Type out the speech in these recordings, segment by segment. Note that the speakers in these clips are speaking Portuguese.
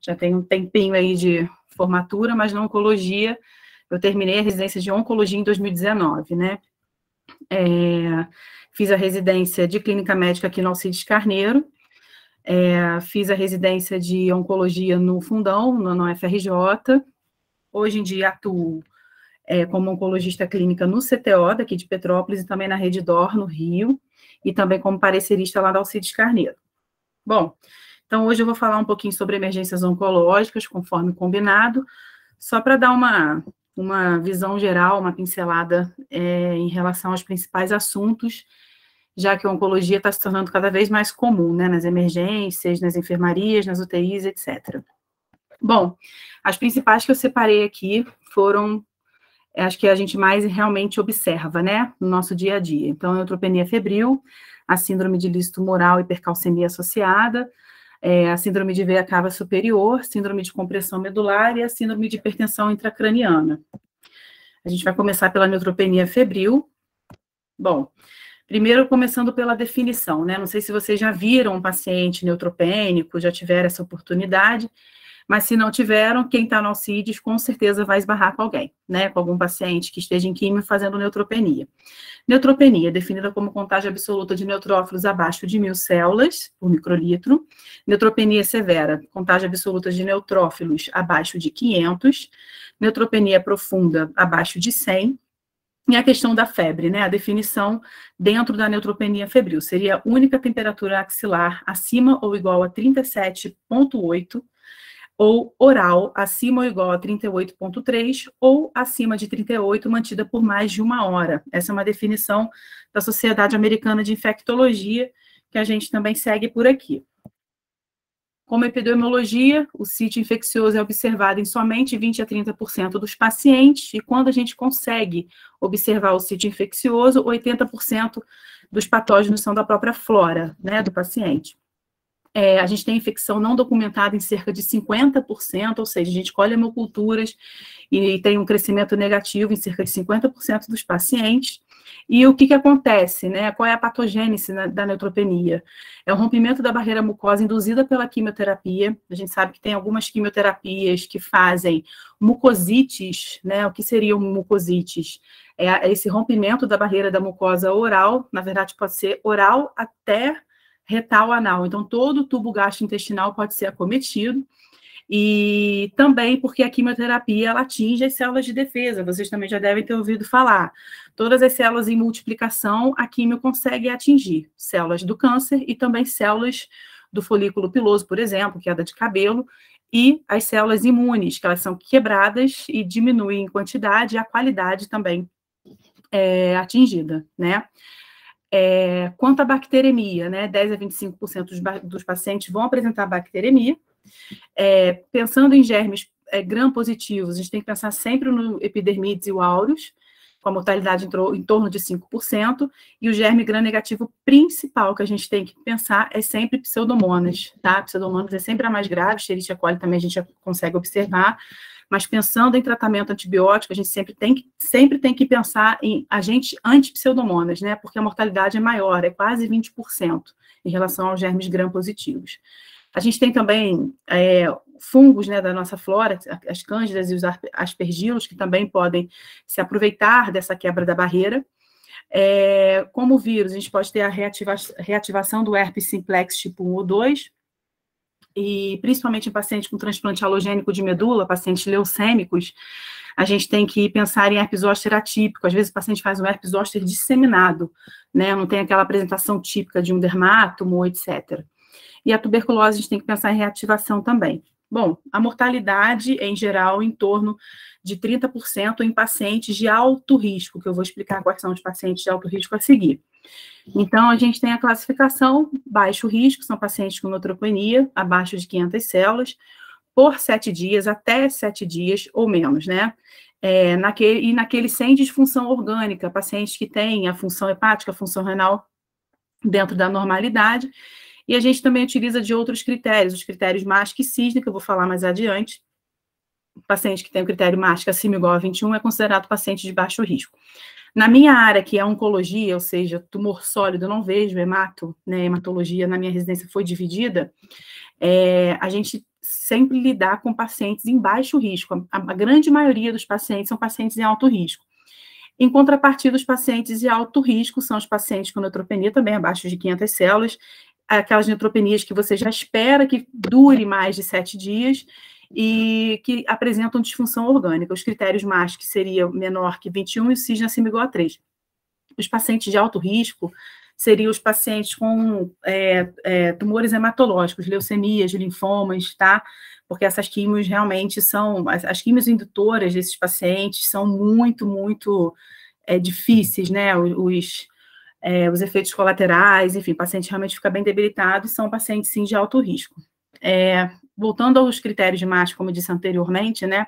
Já tem um tempinho aí de formatura, mas na oncologia, eu terminei a residência de oncologia em 2019, né? Fiz a residência de clínica médica aqui no Alcides Carneiro, fiz a residência de oncologia no Fundão, no UFRJ. Hoje em dia atuo como oncologista clínica no CTO, daqui de Petrópolis, e também na Rede DOR, no Rio, e também como parecerista lá da Alcides Carneiro. Bom, então hoje eu vou falar um pouquinho sobre emergências oncológicas, conforme combinado, só para dar uma visão geral, uma pincelada em relação aos principais assuntos, já que a oncologia está se tornando cada vez mais comum, né, nas emergências, nas enfermarias, nas UTIs, etc. Bom, as principais que eu separei aqui foram as que a gente mais realmente observa, né, no nosso dia a dia. Então, a neutropenia febril, a síndrome de lícito tumoral e hipercalcemia associada, a síndrome de veia cava superior, síndrome de compressão medular e a síndrome de hipertensão intracraniana. A gente vai começar pela neutropenia febril. Bom, primeiro começando pela definição, né? Não sei se vocês já viram um paciente neutropênico, já tiveram essa oportunidade, mas se não tiveram, quem está no Alcides com certeza vai esbarrar com alguém, né? Com algum paciente que esteja em químio fazendo neutropenia. Neutropenia, definida como contagem absoluta de neutrófilos abaixo de 1.000 células por microlitro. Neutropenia severa, contagem absoluta de neutrófilos abaixo de 500. Neutropenia profunda, abaixo de 100. E a questão da febre, né? A definição dentro da neutropenia febril seria a única temperatura axilar acima ou igual a 37,8, ou oral acima ou igual a 38,3, ou acima de 38, mantida por mais de 1 hora. Essa é uma definição da Sociedade Americana de Infectologia, que a gente também segue por aqui. Como epidemiologia, o sítio infeccioso é observado em somente 20 a 30% dos pacientes, e quando a gente consegue observar o sítio infeccioso, 80% dos patógenos são da própria flora, né, do paciente. A gente tem infecção não documentada em cerca de 50%, ou seja, a gente colhe hemoculturas e tem um crescimento negativo em cerca de 50% dos pacientes. E o que acontece, né? Qual é a patogênese da neutropenia? É o rompimento da barreira mucosa induzida pela quimioterapia. A gente sabe que tem algumas quimioterapias que fazem mucosites, né? O que seriam mucosites? É esse rompimento da barreira da mucosa oral, na verdade pode ser oral até retal anal, então todo o tubo gastrointestinal pode ser acometido, e também porque a quimioterapia ela atinge as células de defesa, vocês também já devem ter ouvido falar, todas as células em multiplicação a quimio consegue atingir, células do câncer e também células do folículo piloso, por exemplo, queda de cabelo, e as células imunes, que elas são quebradas e diminuem em quantidade, e a qualidade também é atingida, né? Quanto à bacteremia, né, 10 a 25% dos pacientes vão apresentar bacteremia. Pensando em germes gram-positivos, a gente tem que pensar sempre no epidermides e o aureus, com a mortalidade em torno de 5%, e o germe gram-negativo principal que a gente tem que pensar é sempre pseudomonas, tá? Pseudomonas é sempre a mais grave, Escherichia coli também a gente já consegue observar, mas pensando em tratamento antibiótico, a gente sempre tem que pensar em agente anti-pseudomonas, né? Porque a mortalidade é maior, é quase 20% em relação aos germes gram-positivos. A gente tem também fungos, né, da nossa flora, as cândidas e os aspergilos, que também podem se aproveitar dessa quebra da barreira. Como vírus, a gente pode ter a reativação do herpes simplex tipo 1 ou 2, e principalmente em pacientes com transplante halogênico de medula, pacientes leucêmicos, a gente tem que pensar em herpes zoster atípico. Às vezes o paciente faz um herpes zoster disseminado, né, não tem aquela apresentação típica de um dermátomo, etc. E a tuberculose a gente tem que pensar em reativação também. Bom, a mortalidade é, em geral, em torno de 30% em pacientes de alto risco, que eu vou explicar quais são os pacientes de alto risco a seguir. Então, a gente tem a classificação baixo risco, são pacientes com neutropenia, abaixo de 500 células, por 7 dias, até 7 dias ou menos, né? Naquele sem disfunção orgânica, pacientes que têm a função hepática, a função renal dentro da normalidade, e a gente também utiliza de outros critérios, os critérios MASC e CISNE, que eu vou falar mais adiante. O paciente que tem o critério MASC acima ou igual a 21 é considerado paciente de baixo risco. Na minha área, que é oncologia, ou seja, tumor sólido, eu não vejo hemato, né, hematologia na minha residência foi dividida, a gente sempre lidar com pacientes em baixo risco. A grande maioria dos pacientes são pacientes em alto risco. Em contrapartida, os pacientes de alto risco são os pacientes com neutropenia também abaixo de 500 células, aquelas neutropenias que você já espera que dure mais de 7 dias e que apresentam disfunção orgânica. Os critérios MASH, que seria menor que 21 e o cisne acima igual a 3. Os pacientes de alto risco seriam os pacientes com tumores hematológicos, leucemias, linfomas, tá? Porque essas químios realmente são, as químios indutoras desses pacientes são muito difíceis, né? Os efeitos colaterais, enfim, o paciente realmente fica bem debilitado e são pacientes, sim, de alto risco. Voltando aos critérios de MASH, como eu disse anteriormente, né?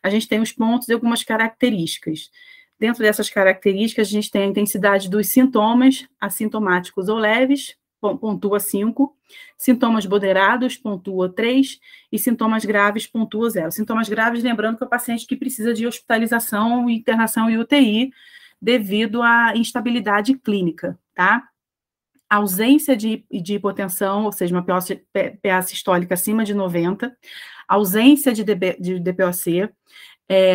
A gente tem os pontos e algumas características. Dentro dessas características, a gente tem a intensidade dos sintomas, assintomáticos ou leves, pontua 5, sintomas moderados, pontua 3, e sintomas graves, pontua 0. Sintomas graves, lembrando que é o paciente que precisa de hospitalização, internação e UTI, devido à instabilidade clínica, tá? Ausência de hipotensão, ou seja, uma PA sistólica acima de 90, ausência de DPOC,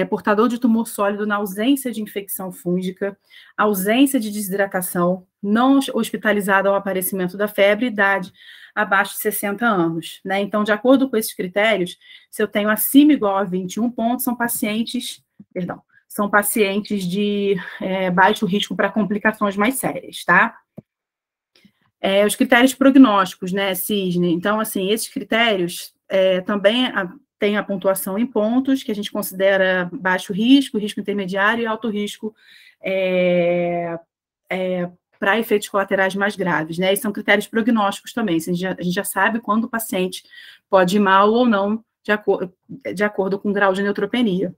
portador de tumor sólido na ausência de infecção fúngica, ausência de desidratação, não hospitalizado ao aparecimento da febre, idade abaixo de 60 anos, né? Então, de acordo com esses critérios, se eu tenho acima ou igual a 21 pontos, são pacientes de baixo risco para complicações mais sérias, tá? Os critérios prognósticos, né, cisne. Então, assim, esses critérios também tem a pontuação em pontos, que a gente considera baixo risco, risco intermediário e alto risco para efeitos colaterais mais graves, né? E são critérios prognósticos também. A gente já sabe quando o paciente pode ir mal ou não, de acordo com o grau de neutropenia.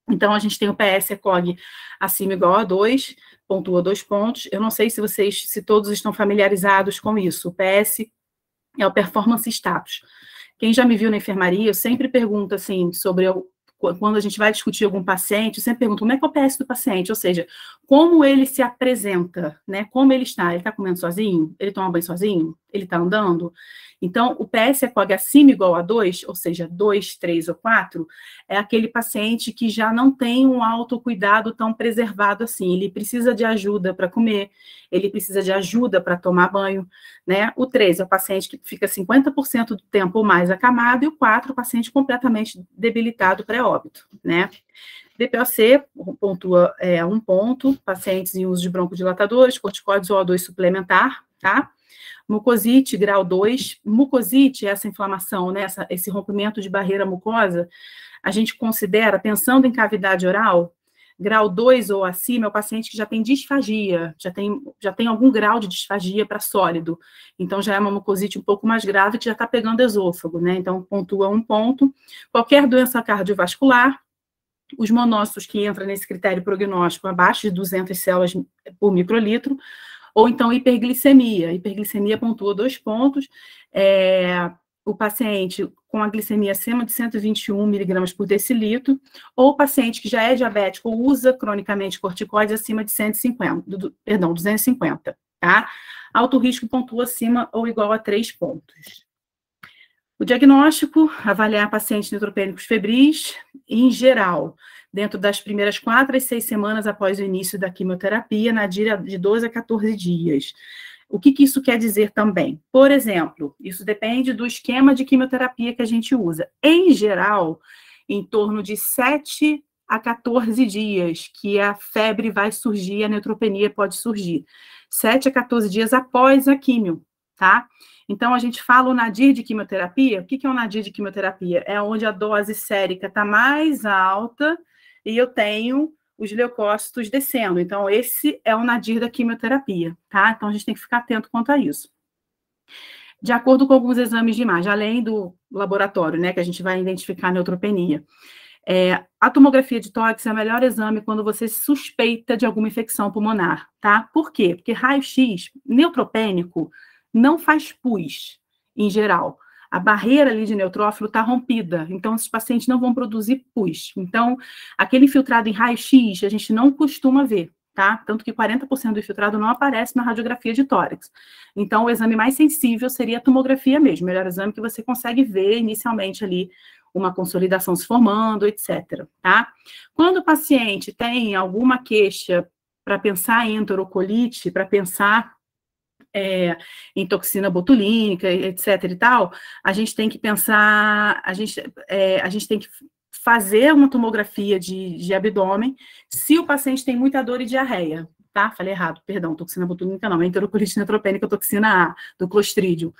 Então, a gente tem o PS-ECOG acima ou igual a 2, pontua 2 pontos. Eu não sei se todos estão familiarizados com isso. O PS é o Performance Status. Quem já me viu na enfermaria, eu sempre pergunto, assim, sobre quando a gente vai discutir algum paciente, eu sempre pergunto como é que é o PS do paciente, ou seja, como ele se apresenta, né? Como ele está comendo sozinho? Ele toma banho sozinho? Ele está andando? Então, o PS-ECOG acima ou igual a 2, ou seja, 2, 3 ou 4, é aquele paciente que já não tem um autocuidado tão preservado assim. Ele precisa de ajuda para comer, ele precisa de ajuda para tomar banho, né? O 3 é o paciente que fica 50% do tempo ou mais acamado, e o 4, o paciente completamente debilitado pré-óbito, né? DPOC pontua 1 ponto, pacientes em uso de broncodilatadores, corticóides ou O2 suplementar, tá? Mucosite, grau 2. Mucosite, essa inflamação, né, esse rompimento de barreira mucosa, a gente considera, pensando em cavidade oral, grau 2 ou acima é o paciente que já tem disfagia, já tem algum grau de disfagia para sólido. Então, já é uma mucosite um pouco mais grave que já está pegando esôfago, né? Então, pontua 1 ponto. Qualquer doença cardiovascular, os monócitos que entram nesse critério prognóstico abaixo de 200 células por microlitro, ou então hiperglicemia. Hiperglicemia pontua 2 pontos. O paciente com a glicemia acima de 121 miligramas por decilitro, ou o paciente que já é diabético ou usa cronicamente corticoides acima de 250, tá? Alto risco pontua acima ou igual a 3 pontos. O diagnóstico, avaliar pacientes neutropênicos febris, em geral, dentro das primeiras 4 a 6 semanas após o início da quimioterapia, na DIRA de 12 a 14 dias. O que isso quer dizer também? Por exemplo, isso depende do esquema de quimioterapia que a gente usa. Em geral, em torno de 7 a 14 dias que a febre vai surgir, a neutropenia pode surgir. 7 a 14 dias após a quimio, tá? Então, a gente fala o nadir de quimioterapia. O que é o nadir de quimioterapia? É onde a dose sérica está mais alta e eu tenho os leucócitos descendo. Então, esse é o nadir da quimioterapia, tá? Então, a gente tem que ficar atento quanto a isso. De acordo com alguns exames de imagem, além do laboratório, né, que a gente vai identificar a neutropenia. A tomografia de tórax é o melhor exame quando você suspeita de alguma infecção pulmonar, tá? Por quê? Porque raio-x neutropênico não faz pus, em geral. A barreira ali de neutrófilo está rompida, então esses pacientes não vão produzir pus. Então, aquele infiltrado em raio-x a gente não costuma ver, tá? Tanto que 40% do infiltrado não aparece na radiografia de tórax. Então, o exame mais sensível seria a tomografia mesmo, o melhor exame que você consegue ver inicialmente ali uma consolidação se formando, etc, tá? Quando o paciente tem alguma queixa para pensar em enterocolite, para pensar em toxina botulínica, etc e tal, a gente tem que pensar, a gente tem que fazer uma tomografia de abdômen se o paciente tem muita dor e diarreia, tá? Falei errado, perdão, toxina botulínica não, é enterocolite neutropênica, toxina A, do Clostridium.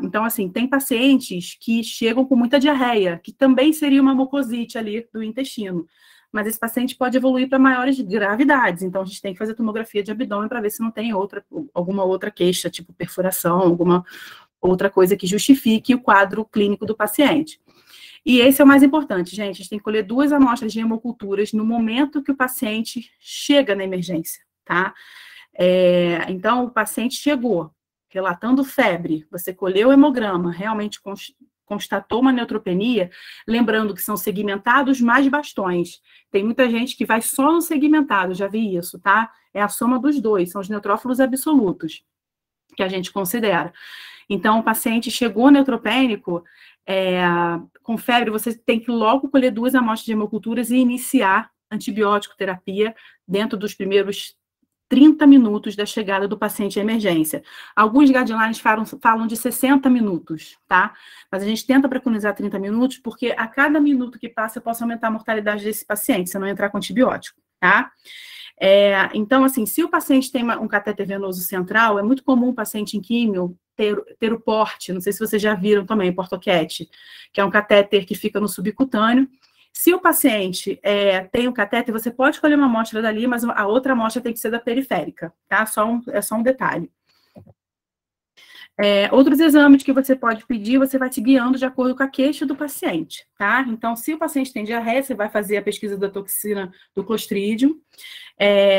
Então, assim, tem pacientes que chegam com muita diarreia, que também seria uma mucosite ali do intestino, mas esse paciente pode evoluir para maiores gravidades, então a gente tem que fazer tomografia de abdômen para ver se não tem alguma outra queixa, tipo perfuração, alguma outra coisa que justifique o quadro clínico do paciente. E esse é o mais importante, gente, a gente tem que colher 2 amostras de hemoculturas no momento que o paciente chega na emergência, tá? Então, o paciente chegou, relatando febre, você colheu o hemograma, realmente constatou uma neutropenia, lembrando que são segmentados mais bastões. Tem muita gente que vai só no segmentado, já vi isso, tá? É a soma dos 2, são os neutrófilos absolutos, que a gente considera. Então, o paciente chegou neutropênico, com febre, você tem que logo colher 2 amostras de hemoculturas e iniciar antibiótico terapia dentro dos primeiros 30 minutos da chegada do paciente à emergência. Alguns guidelines falam de 60 minutos, tá? Mas a gente tenta preconizar 30 minutos, porque a cada minuto que passa eu posso aumentar a mortalidade desse paciente, se não entrar com antibiótico, tá? Então, assim, se o paciente tem um catéter venoso central, é muito comum o paciente em químio ter o porte, não sei se vocês já viram também, portoquete, que é um catéter que fica no subcutâneo. Se o paciente tem um catéter, você pode escolher uma amostra dali, mas a outra amostra tem que ser da periférica, tá? É só um detalhe. Outros exames que você pode pedir, você vai te guiando de acordo com a queixa do paciente, tá? Então, se o paciente tem diarreia, você vai fazer a pesquisa da toxina do Clostridium.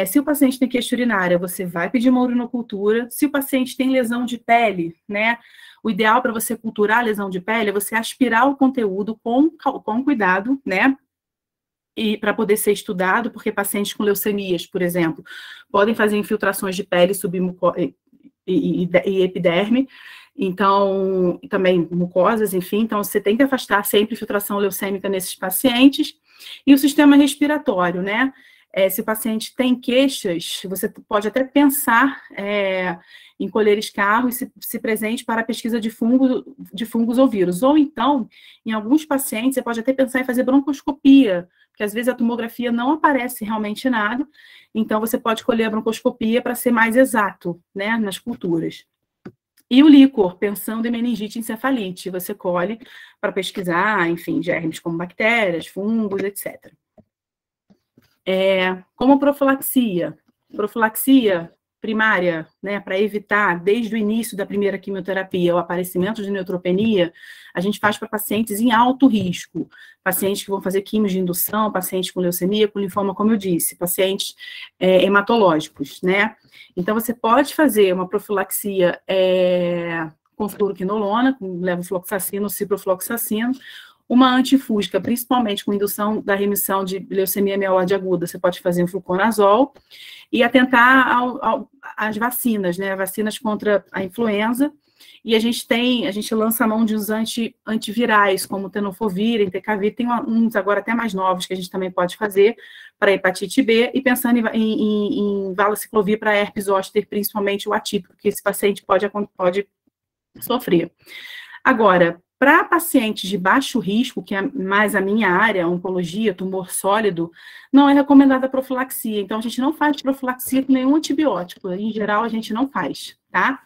Se o paciente tem queixa urinária, você vai pedir uma urinocultura. Se o paciente tem lesão de pele, né? O ideal para você culturar a lesão de pele é você aspirar o conteúdo com cuidado, né? E para poder ser estudado, porque pacientes com leucemias, por exemplo, podem fazer infiltrações de pele e epiderme, então, e também mucosas, enfim, então você tem que afastar sempre infiltração leucêmica nesses pacientes. E o sistema respiratório, né? Se o paciente tem queixas, você pode até pensar em colher escarro e se presente para a pesquisa de fungos ou vírus. Ou então, em alguns pacientes, você pode até pensar em fazer broncoscopia, porque às vezes a tomografia não aparece realmente nada, então você pode colher a broncoscopia para ser mais exato, né, nas culturas. E o líquor, pensando em meningite e encefalite, você colhe para pesquisar, enfim, germes como bactérias, fungos, etc. Como profilaxia primária, né, para evitar, desde o início da primeira quimioterapia, o aparecimento de neutropenia, a gente faz para pacientes em alto risco, pacientes que vão fazer quimio de indução, pacientes com leucemia, com linfoma, como eu disse, pacientes hematológicos, né? Então, você pode fazer uma profilaxia com fluoroquinolona, com levofloxacino ou ciprofloxacino, uma antifúngica, principalmente com indução da remissão de leucemia mieloide aguda, você pode fazer um fluconazol, e atentar às vacinas, né, vacinas contra a influenza, e a gente lança a mão de uns antivirais, como tenofovir, entecavir, tem uns agora até mais novos que a gente também pode fazer para hepatite B, e pensando em valaciclovir para herpes zoster, principalmente o atípico, que esse paciente pode sofrer. Agora, para pacientes de baixo risco, que é mais a minha área, oncologia, tumor sólido, não é recomendada a profilaxia. Então, a gente não faz profilaxia com nenhum antibiótico. Em geral, a gente não faz, tá?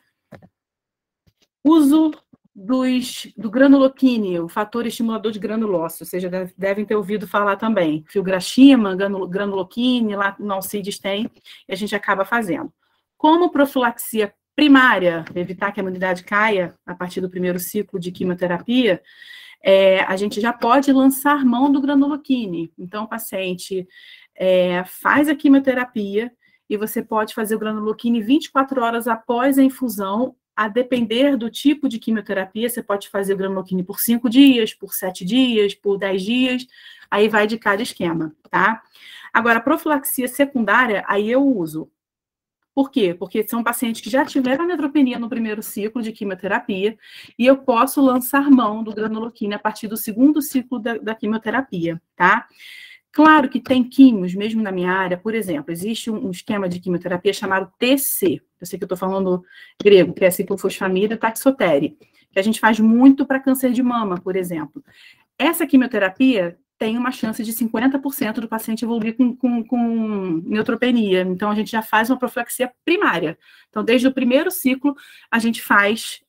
Uso do granuloquine, o fator estimulador de granulócito, vocês já devem ter ouvido falar também. Filgrastima, granuloquine, lá no Alcides tem, e a gente acaba fazendo. Como profilaxia primária, evitar que a imunidade caia a partir do primeiro ciclo de quimioterapia, a gente já pode lançar mão do granuloquine. Então, o paciente faz a quimioterapia e você pode fazer o granuloquine 24 horas após a infusão a depender do tipo de quimioterapia, você pode fazer o granuloquine por 5 dias, por 7 dias, por 10 dias, aí vai de cada esquema, tá? Agora, profilaxia secundária, aí eu uso. Por quê? Porque são pacientes que já tiveram neutropenia no primeiro ciclo de quimioterapia e eu posso lançar mão do granuloquine a partir do segundo ciclo da quimioterapia, tá? Claro que tem químios, mesmo na minha área, por exemplo, existe um esquema de quimioterapia chamado TC, eu sei que eu estou falando grego, que é ciclofosfamida taxotere, que a gente faz muito para câncer de mama, por exemplo. Essa quimioterapia tem uma chance de 50% do paciente evoluir com neutropenia. Então, a gente já faz uma profilaxia primária. Então, desde o primeiro ciclo, a gente faz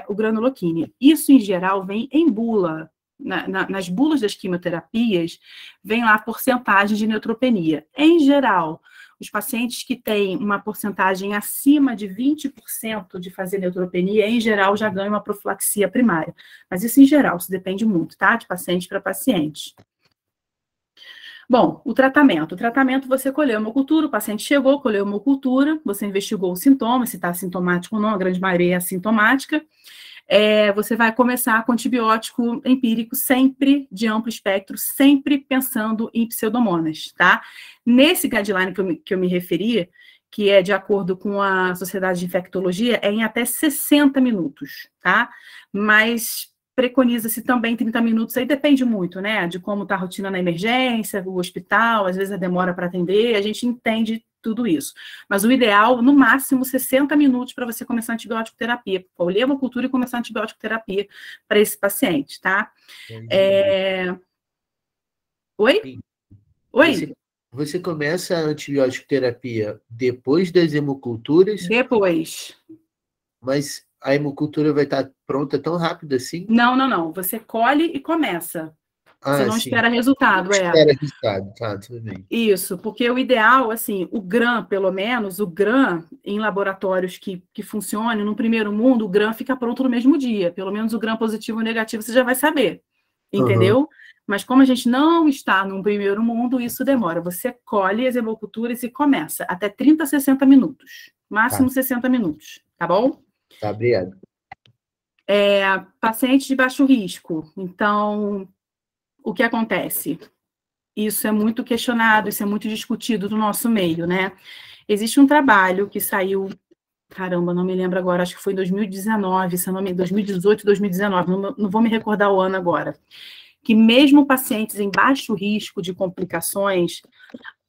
o granuloquine. Isso, em geral, vem em bula. Nas bulas das quimioterapias, vem lá a porcentagem de neutropenia. Em geral, os pacientes que têm uma porcentagem acima de 20% de fazer neutropenia, em geral, já ganham uma profilaxia primária. Mas isso, em geral, isso depende muito, tá? De paciente para paciente. Bom, o tratamento. O tratamento, você colheu uma cultura, o paciente chegou, colheu uma cultura, você investigou os sintomas, se está assintomático ou não, a grande maioria é assintomática. Você vai começar com antibiótico empírico, sempre de amplo espectro, sempre pensando em pseudomonas, tá? Nesse guideline que eu me referi, que é de acordo com a Sociedade de Infectologia, é em até 60 minutos, tá? Mas preconiza-se também 30 minutos, aí depende muito, né, de como está a rotina na emergência, o hospital, às vezes a demora para atender, a gente entende tudo isso. Mas o ideal, no máximo, 60 minutos para você começar a antibiótico terapia, colher uma cultura e começar a antibiótico terapia para esse paciente, tá? Oi? Sim. Oi? Você começa a antibiótico terapia depois das hemoculturas? Depois. Mas a hemocultura vai estar pronta tão rápido assim? Não. Você colhe e começa. Você não espera resultado, Espera resultado, tá, tudo bem. Isso, porque o ideal, assim, o GRAM, pelo menos, o GRAM, em laboratórios que funcionem, no primeiro mundo, o GRAM fica pronto no mesmo dia. Pelo menos o GRAM positivo ou negativo você já vai saber, entendeu? Uhum. Mas como a gente não está no primeiro mundo, isso demora. Você colhe as hemoculturas e começa, até 30 a 60 minutos. Máximo 60 minutos, tá bom? Tá, obrigado. Paciente de baixo risco. Então, o que acontece? Isso é muito questionado, isso é muito discutido no nosso meio, né? Existe um trabalho que saiu, caramba, não me lembro agora, acho que foi em 2019, se não me engano, 2018, 2019, não vou me recordar o ano agora, que mesmo pacientes em baixo risco de complicações,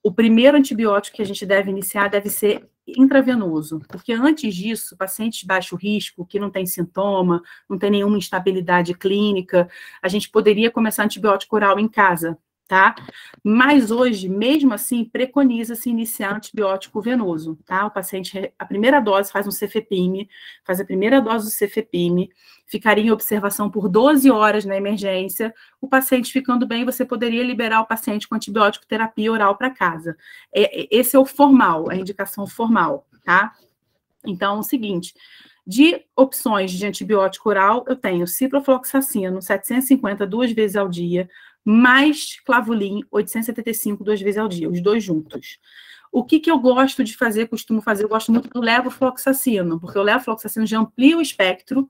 o primeiro antibiótico que a gente deve iniciar deve ser intravenoso, porque antes disso, pacientes de baixo risco, que não tem sintoma, não tem nenhuma instabilidade clínica, a gente poderia começar antibiótico oral em casa, tá? Mas hoje, mesmo assim, preconiza-se iniciar antibiótico venoso, tá? O paciente, a primeira dose faz um cefepime, faz a primeira dose do cefepime, ficaria em observação por 12 horas na emergência, o paciente ficando bem, você poderia liberar o paciente com antibiótico terapia oral para casa. Esse é o formal, a indicação formal, tá? Então, é o seguinte, de opções de antibiótico oral, eu tenho ciprofloxacino, 750 duas vezes ao dia, mais clavulin, 875 duas vezes ao dia, os dois juntos. O que eu gosto de fazer, costumo fazer, eu gosto muito do levofloxacino, porque o levofloxacino já amplia o espectro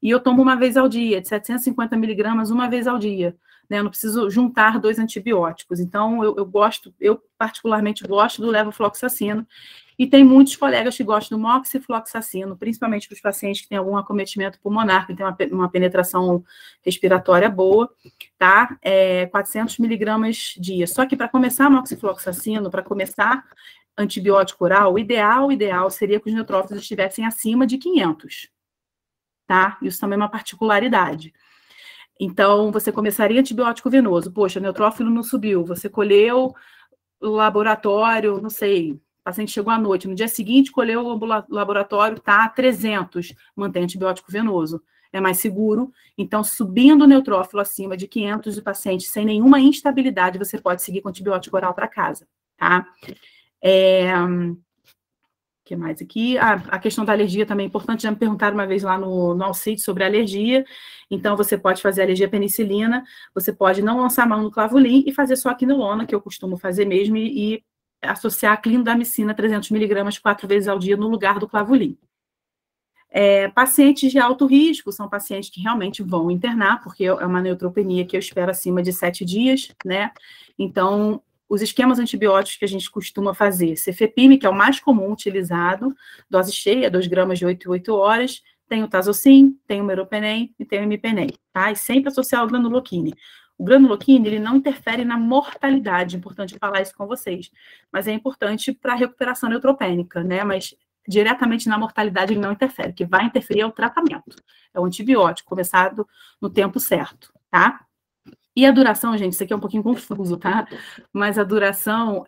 e eu tomo uma vez ao dia, de 750 miligramas uma vez ao dia. Né? Eu não preciso juntar dois antibióticos. Então, eu particularmente gosto do levofloxacino. E tem muitos colegas que gostam do moxifloxacino, principalmente para os pacientes que têm algum acometimento pulmonar, que tem uma penetração respiratória boa, tá? 400 miligramas dia. Só que para começar moxifloxacino, para começar antibiótico oral, o ideal seria que os neutrófilos estivessem acima de 500, tá? Isso também é uma particularidade. Então, você começaria antibiótico venoso. Poxa, o neutrófilo não subiu. Você colheu o laboratório, não sei, o paciente chegou à noite. No dia seguinte, colheu o laboratório, tá 300. Mantém antibiótico venoso. É mais seguro. Então, subindo o neutrófilo acima de 500 do paciente, sem nenhuma instabilidade, você pode seguir com antibiótico oral para casa, tá? O que mais aqui? A questão da alergia também é importante. Já me perguntaram uma vez lá no Alcide sobre alergia. Então, você pode fazer alergia à penicilina, você pode não lançar a mão no clavulin e fazer só a quinolona, que eu costumo fazer mesmo, e associar a clindamicina 300 miligramas 4 vezes ao dia no lugar do clavulin. Pacientes de alto risco são pacientes que realmente vão internar, porque é uma neutropenia que eu espero acima de 7 dias, né? Então, os esquemas antibióticos que a gente costuma fazer, cefepime, que é o mais comum utilizado, dose cheia, 2 gramas de 8 em 8 horas, tem o tazocin, tem o meropenem e tem o imipenem, tá? E sempre associar ao granuloquine. O granuloquine, ele não interfere na mortalidade, importante falar isso com vocês, mas é importante para a recuperação neutropênica, né? Mas diretamente na mortalidade ele não interfere, o que vai interferir é o tratamento, é o antibiótico, começado no tempo certo, tá? E a duração, gente, isso aqui é um pouquinho confuso, tá? Mas a duração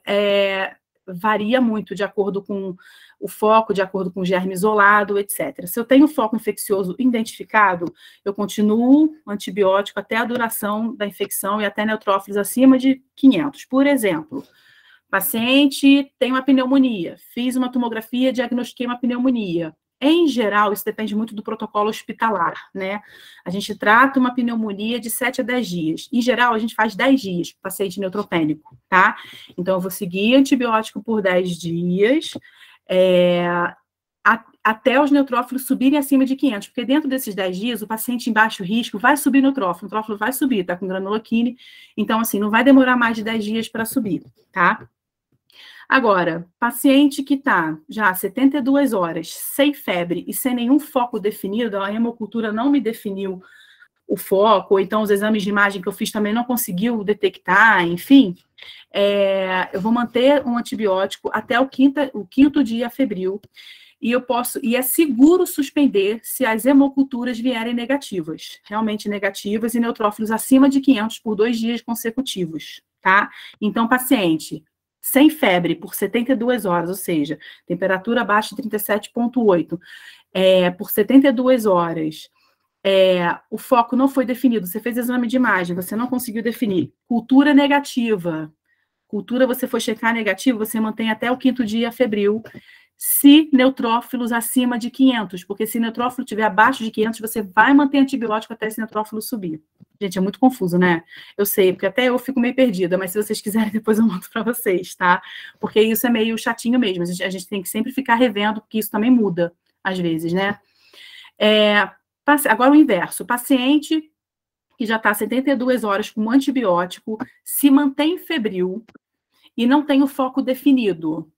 varia muito de acordo com o foco, de acordo com o germe isolado, etc. Se eu tenho foco infeccioso identificado, eu continuo antibiótico até a duração da infecção e até neutrófilos acima de 500. Por exemplo, paciente tem uma pneumonia, fiz uma tomografia, diagnostiquei uma pneumonia. Em geral, isso depende muito do protocolo hospitalar, né? A gente trata uma pneumonia de 7 a 10 dias. Em geral, a gente faz 10 dias para paciente neutropênico, tá? Então, eu vou seguir antibiótico por 10 dias, até os neutrófilos subirem acima de 500, porque dentro desses 10 dias, o paciente em baixo risco vai subir o neutrófilo vai subir, tá com granuloquine, então, assim, não vai demorar mais de 10 dias para subir, tá? Agora, paciente que está já 72 horas, sem febre e sem nenhum foco definido, a hemocultura não me definiu o foco, ou então os exames de imagem que eu fiz também não conseguiu detectar, enfim, eu vou manter um antibiótico até o quinto dia febril, e é seguro suspender se as hemoculturas vierem negativas, realmente negativas, e neutrófilos acima de 500 por 2 dias consecutivos, tá? Então, paciente sem febre por 72 horas, ou seja, temperatura abaixo de 37,8, por 72 horas, o foco não foi definido, você fez exame de imagem, você não conseguiu definir, cultura negativa, você foi checar negativo, você mantém até o quinto dia febril, se neutrófilos acima de 500, porque se neutrófilo estiver abaixo de 500, você vai manter antibiótico até esse neutrófilo subir. Gente, é muito confuso, né? Eu sei, porque até eu fico meio perdida, mas se vocês quiserem, depois eu mando para vocês, tá? Porque isso é meio chatinho mesmo, a gente tem que sempre ficar revendo, porque isso também muda, às vezes, né? Agora o inverso, paciente que já está 72 horas com antibiótico, se mantém febril e não tem o foco definido,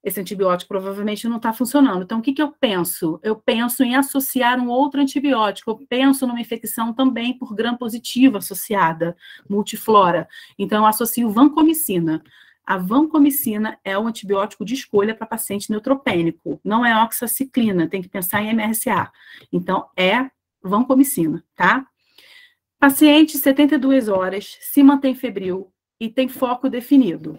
esse antibiótico provavelmente não está funcionando. Então, o que eu penso? Eu penso em associar um outro antibiótico, eu penso numa infecção também por gram-positiva associada, multiflora. Então, eu associo vancomicina. A vancomicina é o antibiótico de escolha para paciente neutropênico, não é oxaciclina, tem que pensar em MRSA. Então, é vancomicina, tá? Paciente 72 horas, se mantém febril e tem foco definido.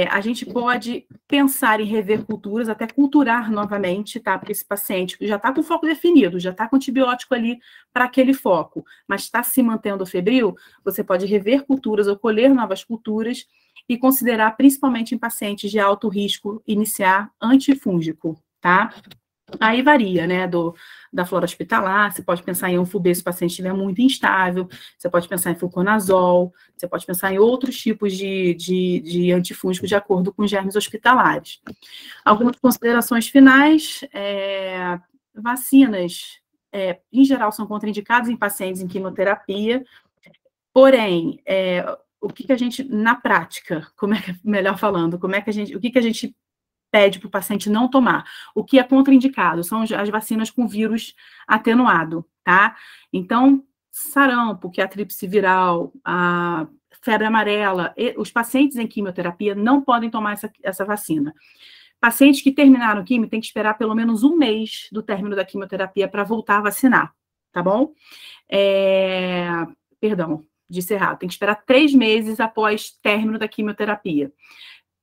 A gente pode pensar em rever culturas, até culturar novamente, tá? Porque esse paciente já está com foco definido, já está com antibiótico ali para aquele foco, mas está se mantendo febril, você pode rever culturas ou colher novas culturas e considerar, principalmente em pacientes de alto risco, iniciar antifúngico, tá? Aí varia, né, da flora hospitalar, você pode pensar em anfubê se o paciente estiver muito instável, você pode pensar em fluconazol, você pode pensar em outros tipos de antifúngico de acordo com os germes hospitalares. Algumas considerações finais, vacinas, em geral, são contraindicadas em pacientes em quimioterapia, porém, o que a gente, na prática, melhor falando, o que a gente pede para o paciente não tomar. O que é contraindicado são as vacinas com vírus atenuado, tá? Então, sarampo, que é a tríplice viral, a febre amarela, os pacientes em quimioterapia não podem tomar essa vacina. Pacientes que terminaram quimio têm que esperar pelo menos 1 mês do término da quimioterapia para voltar a vacinar, tá bom? Perdão, disse errado, tem que esperar 3 meses após término da quimioterapia.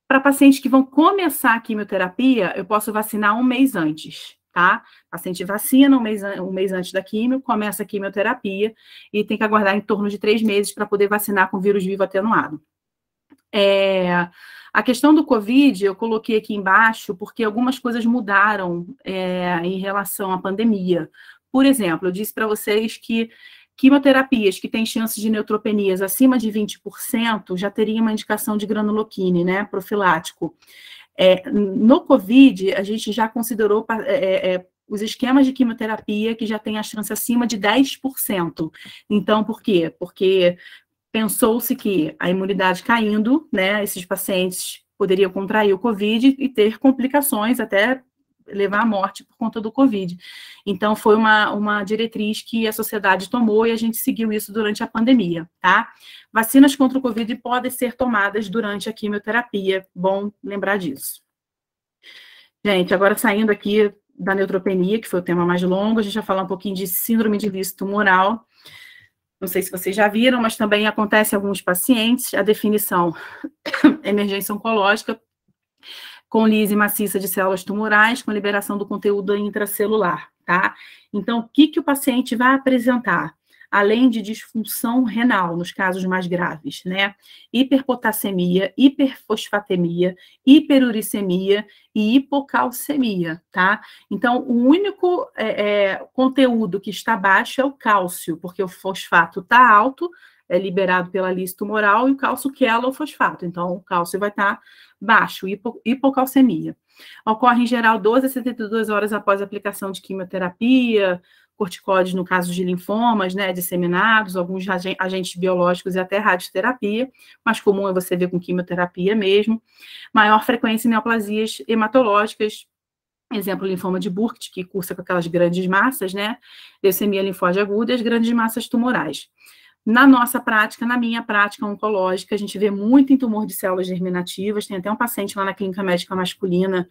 Para pacientes que vão começar a quimioterapia, eu posso vacinar 1 mês antes, tá? O paciente vacina um mês antes da quimio, começa a quimioterapia e tem que aguardar em torno de 3 meses para poder vacinar com vírus vivo atenuado. A questão do Covid, eu coloquei aqui embaixo, porque algumas coisas mudaram em relação à pandemia. Por exemplo, eu disse para vocês que quimioterapias que têm chances de neutropenias acima de 20% já teriam uma indicação de granuloquine, né, profilático. No COVID, a gente já considerou os esquemas de quimioterapia que já têm a chance acima de 10%. Então, por quê? Porque pensou-se que a imunidade caindo, né, esses pacientes poderiam contrair o COVID e ter complicações, até levar à morte por conta do COVID. Então, foi uma diretriz que a sociedade tomou e a gente seguiu isso durante a pandemia, tá? Vacinas contra o COVID podem ser tomadas durante a quimioterapia, bom lembrar disso. Gente, agora saindo aqui da neutropenia, que foi o tema mais longo, a gente vai falar um pouquinho de síndrome de Lice tumoral. Não sei se vocês já viram, mas também acontece em alguns pacientes, a definição emergência oncológica com lise maciça de células tumorais, com liberação do conteúdo intracelular, tá? Então, o que o paciente vai apresentar? Além de disfunção renal, nos casos mais graves, né? Hiperpotassemia, hiperfosfatemia, hiperuricemia e hipocalcemia, tá? Então, o único conteúdo que está baixo é o cálcio, porque o fosfato está alto, é liberado pela lise tumoral, e o cálcio quela o fosfato. Então, o cálcio vai estar baixo, hipocalcemia. Ocorre, em geral, 12 a 72 horas após a aplicação de quimioterapia, corticóides no caso de linfomas, né, disseminados, alguns agentes biológicos e até radioterapia. Mais comum é você ver com quimioterapia mesmo. Maior frequência em neoplasias hematológicas, exemplo, linfoma de Burkitt, que cursa com aquelas grandes massas, né, leucemia linfóide aguda e as grandes massas tumorais. Na nossa prática, na minha prática oncológica, a gente vê muito em tumor de células germinativas. Tem até um paciente lá na clínica médica masculina,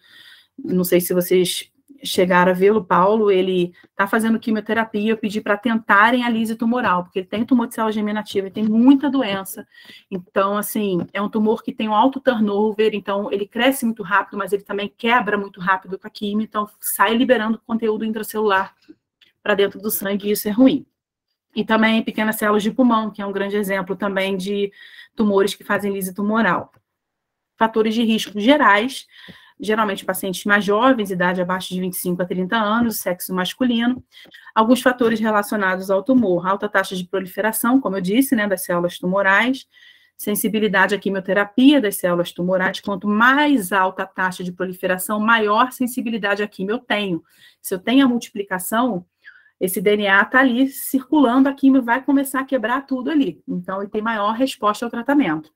não sei se vocês chegaram a vê-lo, Paulo, ele está fazendo quimioterapia, eu pedi para tentarem a lise tumoral, porque ele tem tumor de célula germinativa, ele tem muita doença. Então, assim, é um tumor que tem um alto turnover, então ele cresce muito rápido, mas ele também quebra muito rápido com a quimio, então sai liberando conteúdo intracelular para dentro do sangue, e isso é ruim. E também pequenas células de pulmão, que é um grande exemplo também de tumores que fazem lise tumoral. Fatores de risco gerais, geralmente pacientes mais jovens, idade abaixo de 25 a 30 anos, sexo masculino. Alguns fatores relacionados ao tumor, alta taxa de proliferação, como eu disse, né, das células tumorais, sensibilidade à quimioterapia das células tumorais. Quanto mais alta a taxa de proliferação, maior sensibilidade à quimio eu tenho. Se eu tenho a multiplicação, esse DNA está ali circulando, a quimio vai começar a quebrar tudo ali. Então, ele tem maior resposta ao tratamento.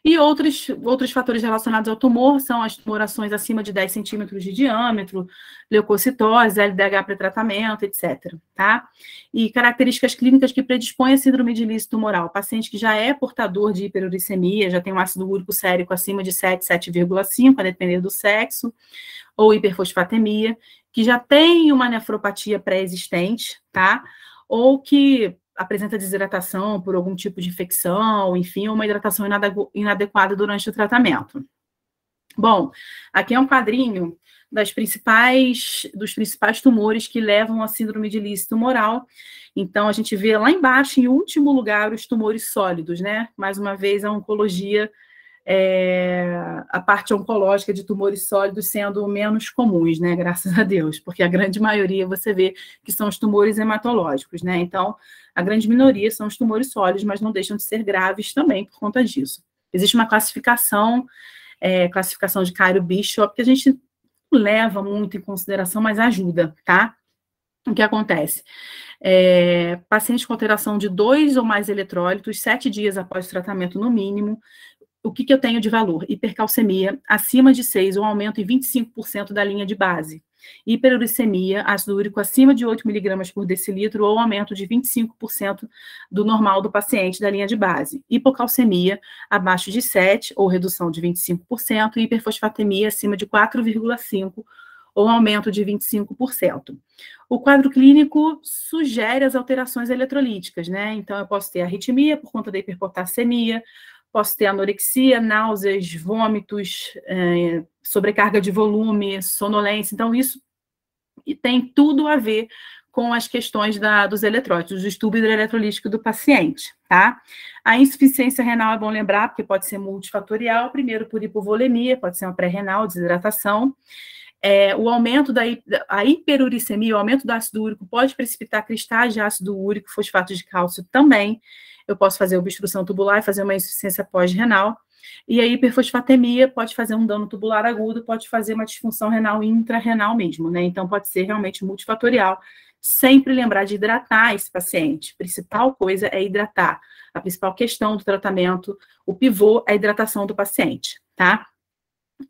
E outros fatores relacionados ao tumor são as tumorações acima de 10 centímetros de diâmetro, leucocitose, LDH pré-tratamento, etc. Tá? E características clínicas que predispõem a síndrome de Lice tumoral. Paciente que já é portador de hiperuricemia, já tem um ácido úrico sérico acima de 7, 7,5, a depender do sexo, ou hiperfosfatemia, que já tem uma nefropatia pré-existente, tá? Ou que apresenta desidratação por algum tipo de infecção, enfim, ou uma hidratação inadequada durante o tratamento. Bom, aqui é um quadrinho dos principais tumores que levam à síndrome de Lice tumoral. Então, a gente vê lá embaixo, em último lugar, os tumores sólidos, né? Mais uma vez, a oncologia, a parte oncológica de tumores sólidos sendo menos comuns, né? Graças a Deus, porque a grande maioria você vê que são os tumores hematológicos, né? Então, a grande minoria são os tumores sólidos, mas não deixam de ser graves também por conta disso. Existe uma classificação de Cairo-Bishop, que a gente não leva muito em consideração, mas ajuda, tá? O que acontece? Pacientes com alteração de 2 ou mais eletrólitos, 7 dias após o tratamento no mínimo. O que eu tenho de valor? Hipercalcemia, acima de 6, ou aumento em 25% da linha de base. Hiperuricemia, ácido úrico acima de 8 mg por decilitro, ou aumento de 25% do normal do paciente da linha de base. Hipocalcemia, abaixo de 7, ou redução de 25%. Hiperfosfatemia, acima de 4,5, ou aumento de 25%. O quadro clínico sugere as alterações eletrolíticas, né? Então, eu posso ter arritmia por conta da hiperpotassemia, posso ter anorexia, náuseas, vômitos, sobrecarga de volume, sonolência. Então, isso tem tudo a ver com as questões dos eletrólitos, do estudo hidroeletrolítico do paciente, tá? A insuficiência renal é bom lembrar, porque pode ser multifatorial, primeiro por hipovolemia, pode ser uma pré-renal, desidratação. O aumento da hiperuricemia, o aumento do ácido úrico pode precipitar cristais de ácido úrico, fosfato de cálcio também. Eu posso fazer obstrução tubular e fazer uma insuficiência pós-renal. E a hiperfosfatemia pode fazer um dano tubular agudo, pode fazer uma disfunção renal intrarrenal mesmo, né? Então, pode ser realmente multifatorial. Sempre lembrar de hidratar esse paciente. A principal coisa é hidratar. A principal questão do tratamento, o pivô, é a hidratação do paciente, tá?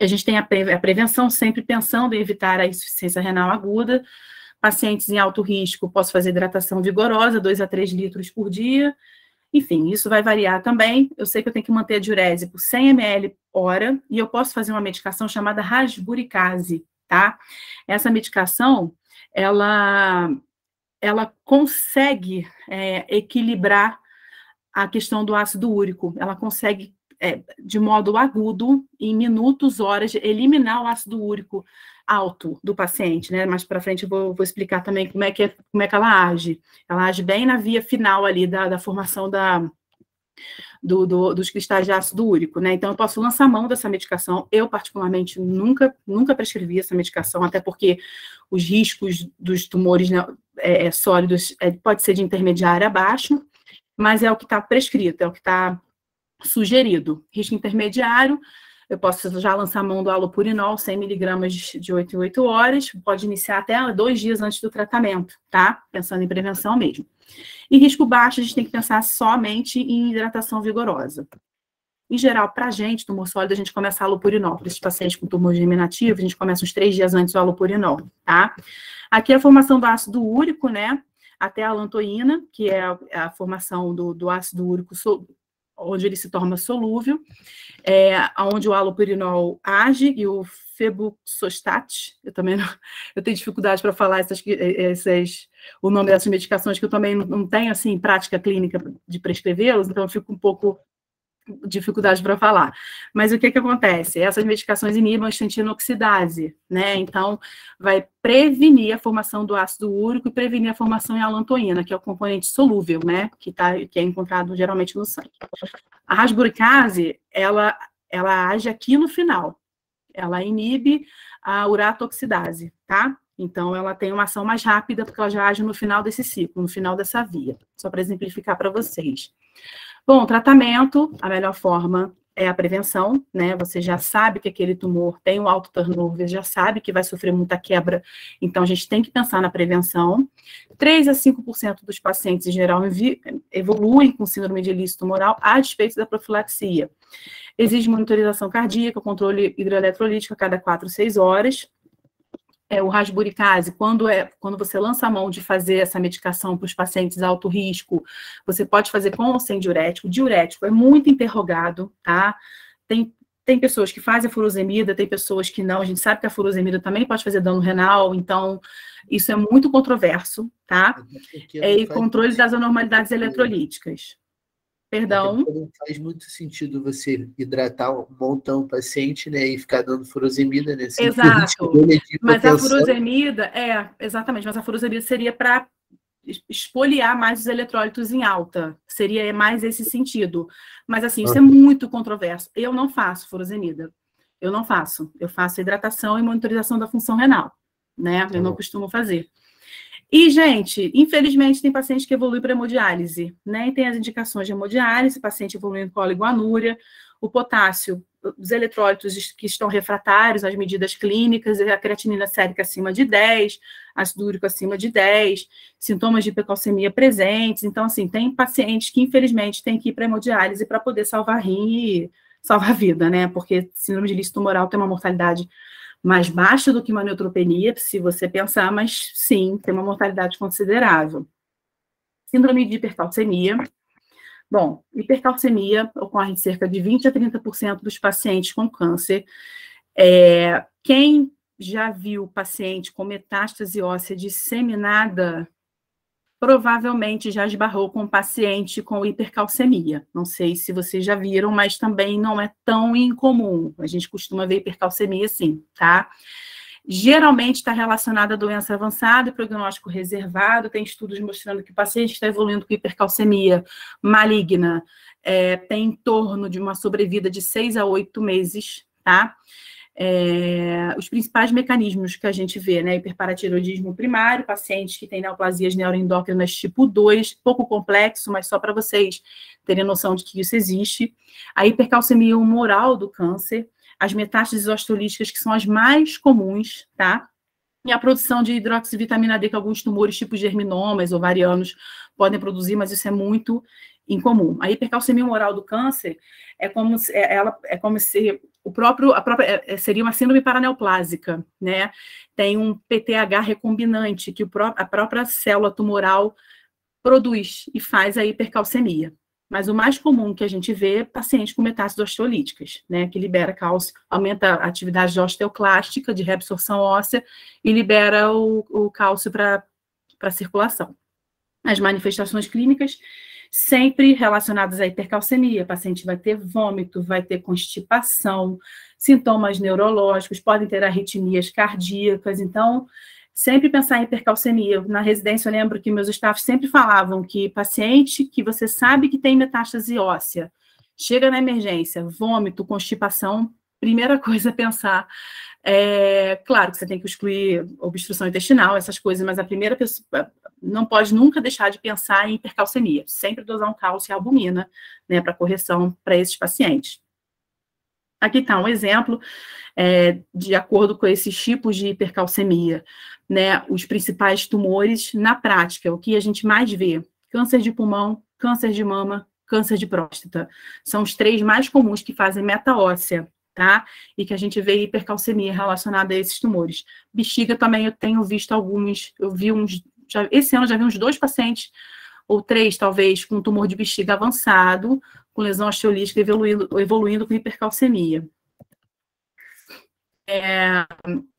A gente tem a prevenção sempre pensando em evitar a insuficiência renal aguda. Pacientes em alto risco, posso fazer hidratação vigorosa, 2 a 3 litros por dia. Enfim, isso vai variar também. Eu sei que eu tenho que manter a diurese por 100 ml hora, e eu posso fazer uma medicação chamada rasburicase, tá? Essa medicação, ela consegue equilibrar a questão do ácido úrico. Ela consegue, de modo agudo, em minutos, horas, eliminar o ácido úrico alto do paciente, né? Mais para frente eu vou explicar também como é que ela age. Ela age bem na via final ali da formação dos cristais de ácido úrico, né? Então eu posso lançar mão dessa medicação. Eu, particularmente, nunca prescrevi essa medicação, até porque os riscos dos tumores, né, sólidos pode ser de intermediário a baixo, mas é o que está prescrito, é o que está sugerido. Risco intermediário, eu posso já lançar mão do halopurinol, 100 miligramas de 8 em 8 horas, pode iniciar até 2 dias antes do tratamento, tá? Pensando em prevenção mesmo. E risco baixo, a gente tem que pensar somente em hidratação vigorosa. Em geral, para a gente, tumor sólido, a gente começa halopurinol. Para esses pacientes com tumor germinativo, a gente começa uns 3 dias antes do halopurinol, tá? Aqui é a formação do ácido úrico, né? Até a alantoína, que é a formação do ácido úrico, onde ele se torna solúvel, onde o halopurinol age, e o febuxostat, eu tenho dificuldade para falar o nome dessas medicações, que eu também não tenho, assim, prática clínica de prescrevê-los, então eu fico um pouco dificuldade para falar. Mas o que acontece? Essas medicações inibem a xantinoxidase, né? Então, vai prevenir a formação do ácido úrico e prevenir a formação em alantoína, que é o componente solúvel, né? Que é encontrado geralmente no sangue. A rasburicase, ela age aqui no final. Ela inibe a uratoxidase, tá? Então, ela tem uma ação mais rápida, porque ela já age no final desse ciclo, no final dessa via. Só para exemplificar para vocês. Bom, tratamento, a melhor forma é a prevenção, né? Você já sabe que aquele tumor tem um alto turnover, já sabe que vai sofrer muita quebra, então a gente tem que pensar na prevenção. 3 a 5% dos pacientes, em geral, evoluem com síndrome de ilícito tumoral a despeito da profilaxia. Exige monitorização cardíaca, controle hidroeletrolítico a cada 4 a 6 horas. O rasburicase, quando você lança a mão de fazer essa medicação para os pacientes alto risco, você pode fazer com ou sem diurético. Diurético é muito interrogado, tá? Tem pessoas que fazem a furosemida, tem pessoas que não. A gente sabe que a furosemida também pode fazer dano renal, então isso é muito controverso, tá? E controle das anormalidades eletrolíticas. Perdão. Não faz muito sentido você hidratar um montão o paciente, né, e ficar dando furosemida, né? Exato. Mas a furosemida, exatamente, mas a furosemida seria para espoliar mais os eletrólitos em alta. Seria mais esse sentido. Mas, assim, isso é muito controverso. Eu não faço furosemida. Eu não faço. Eu faço hidratação e monitorização da função renal, né? Eu não costumo fazer. E, gente, infelizmente, tem paciente que evolui para hemodiálise, né? E tem as indicações de hemodiálise, paciente evoluindo com oligoanúria, o potássio, os eletrólitos que estão refratários às medidas clínicas, a creatinina sérica acima de 10, ácido úrico acima de 10, sintomas de hipercalcemia presentes. Então, assim, tem pacientes que, infelizmente, têm que ir para hemodiálise para poder salvar rim e salvar a vida, né? Porque síndrome de ilícito tumoral tem uma mortalidade mais baixa do que uma neutropenia, se você pensar, mas sim, tem uma mortalidade considerável. Síndrome de hipercalcemia. Bom, hipercalcemia ocorre em cerca de 20 a 30% dos pacientes com câncer. Quem já viu paciente com metástase óssea disseminada, provavelmente já esbarrou com um paciente com hipercalcemia. Não sei se vocês já viram, mas também não é tão incomum. A gente costuma ver hipercalcemia sim, tá? Geralmente está relacionada a doença avançada e prognóstico reservado. Tem estudos mostrando que o paciente que está evoluindo com hipercalcemia maligna tem em torno de uma sobrevida de 6 a 8 meses, tá? Os principais mecanismos que a gente vê, né? Hiperparatiroidismo primário, pacientes que têm neoplasias neuroendócrinas tipo 2, pouco complexo, mas só para vocês terem noção de que isso existe. A hipercalcemia humoral do câncer, as metástases osteolíticas, que são as mais comuns, tá? E a produção de hidroxivitamina D, que alguns tumores, tipos germinomas, ovarianos, podem produzir, mas isso é muito incomum. A hipercalcemia humoral do câncer é como se seria uma síndrome paraneoplásica, né? Tem um PTH recombinante que a própria célula tumoral produz e faz a hipercalcemia. Mas o mais comum que a gente vê é pacientes com metástases osteolíticas, né, que libera cálcio, aumenta a atividade osteoclástica, de reabsorção óssea, e libera o cálcio para a circulação. As manifestações clínicas sempre relacionadas à hipercalcemia, o paciente vai ter vômito, vai ter constipação, sintomas neurológicos, podem ter arritmias cardíacas, então sempre pensar em hipercalcemia. Na residência, eu lembro que meus staffs sempre falavam que paciente que você sabe que tem metástase óssea, chega na emergência, vômito, constipação, primeira coisa a pensar, claro que você tem que excluir obstrução intestinal, essas coisas, mas a primeira pessoa não pode nunca deixar de pensar em hipercalcemia, sempre dosar um cálcio e albumina, né, para correção para esses pacientes. Aqui está um exemplo, de acordo com esses tipos de hipercalcemia, né, os principais tumores na prática, o que a gente mais vê, câncer de pulmão, câncer de mama, câncer de próstata, são os 3 mais comuns que fazem meta-óssea, tá, e que a gente vê hipercalcemia relacionada a esses tumores. Bexiga também eu tenho visto alguns, esse ano já vi uns 2 pacientes, ou 3 talvez, com tumor de bexiga avançado, com lesão osteolítica evoluindo com hipercalcemia.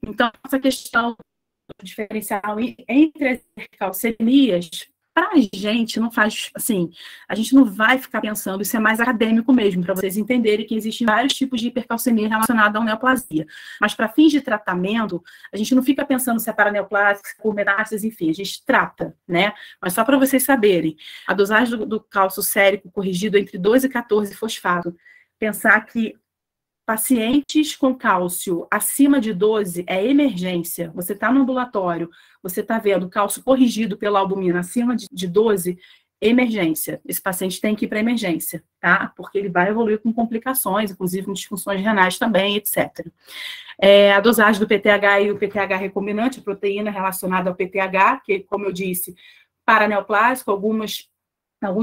Então, essa questão do diferencial entre as hipercalcemias, para a gente não faz, assim, a gente não vai ficar pensando, isso é mais acadêmico mesmo, para vocês entenderem que existem vários tipos de hipercalcemia relacionada à neoplasia. Mas para fins de tratamento, a gente não fica pensando se é paraneoplásico, se é por metástase, enfim, a gente trata, né? Mas só para vocês saberem, a dosagem do cálcio sérico corrigido entre 12 e 14 fosfato, pensar que pacientes com cálcio acima de 12 é emergência. Você está no ambulatório, você está vendo cálcio corrigido pela albumina acima de 12, emergência. Esse paciente tem que ir para emergência, tá? Porque ele vai evoluir com complicações, inclusive com disfunções renais também, etc. A dosagem do PTH e o PTH recombinante, a proteína relacionada ao PTH, que, como eu disse, paraneoplásico, alguns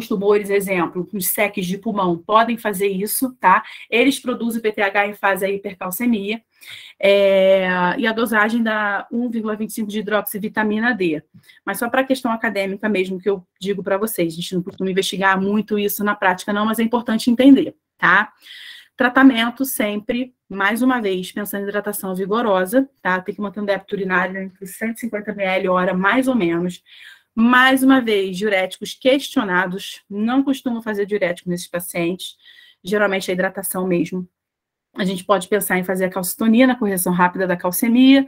tumores, exemplo, os SECs de pulmão podem fazer isso, tá? Eles produzem PTH e fazem a hipercalcemia, e a dosagem da 1,25 de hidroxivitamina D. Mas só para a questão acadêmica mesmo, que eu digo para vocês, a gente não costuma investigar muito isso na prática não, mas é importante entender, tá? Tratamento sempre, mais uma vez, pensando em hidratação vigorosa, tá? Tem que manter um débito urinário entre 150 ml hora, mais ou menos. Mais uma vez, diuréticos questionados, não costumo fazer diurético nesses pacientes, geralmente é hidratação mesmo. A gente pode pensar em fazer a calcitonina, correção rápida da calcemia,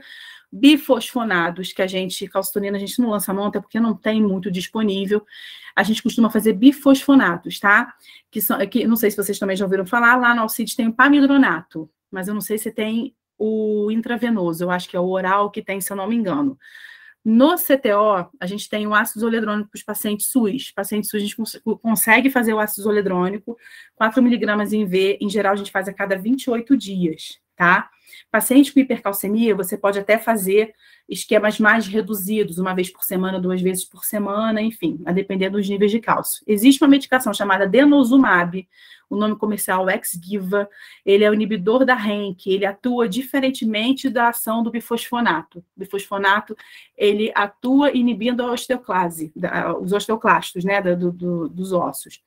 bifosfonados, calcitonina a gente não lança mão, até porque não tem muito disponível, a gente costuma fazer bifosfonatos, tá? Que não sei se vocês também já ouviram falar, lá no Alcides tem o pamidronato, mas eu não sei se tem o intravenoso, eu acho que é o oral que tem, se eu não me engano. No CTO, a gente tem o ácido zoledrônico para os pacientes SUS. Pacientes SUS, a gente consegue fazer o ácido zoledrônico, 4 miligramas em V, em geral, a gente faz a cada 28 dias, tá? Paciente com hipercalcemia, você pode até fazer esquemas mais reduzidos, 1 vez por semana, 2 vezes por semana, enfim, a depender dos níveis de cálcio. Existe uma medicação chamada denosumab, o nome comercial Xgiva, ele é o inibidor da RENK, ele atua diferentemente da ação do bifosfonato. O bifosfonato, ele atua inibindo a osteoclase, os osteoclastos, né, dos ossos.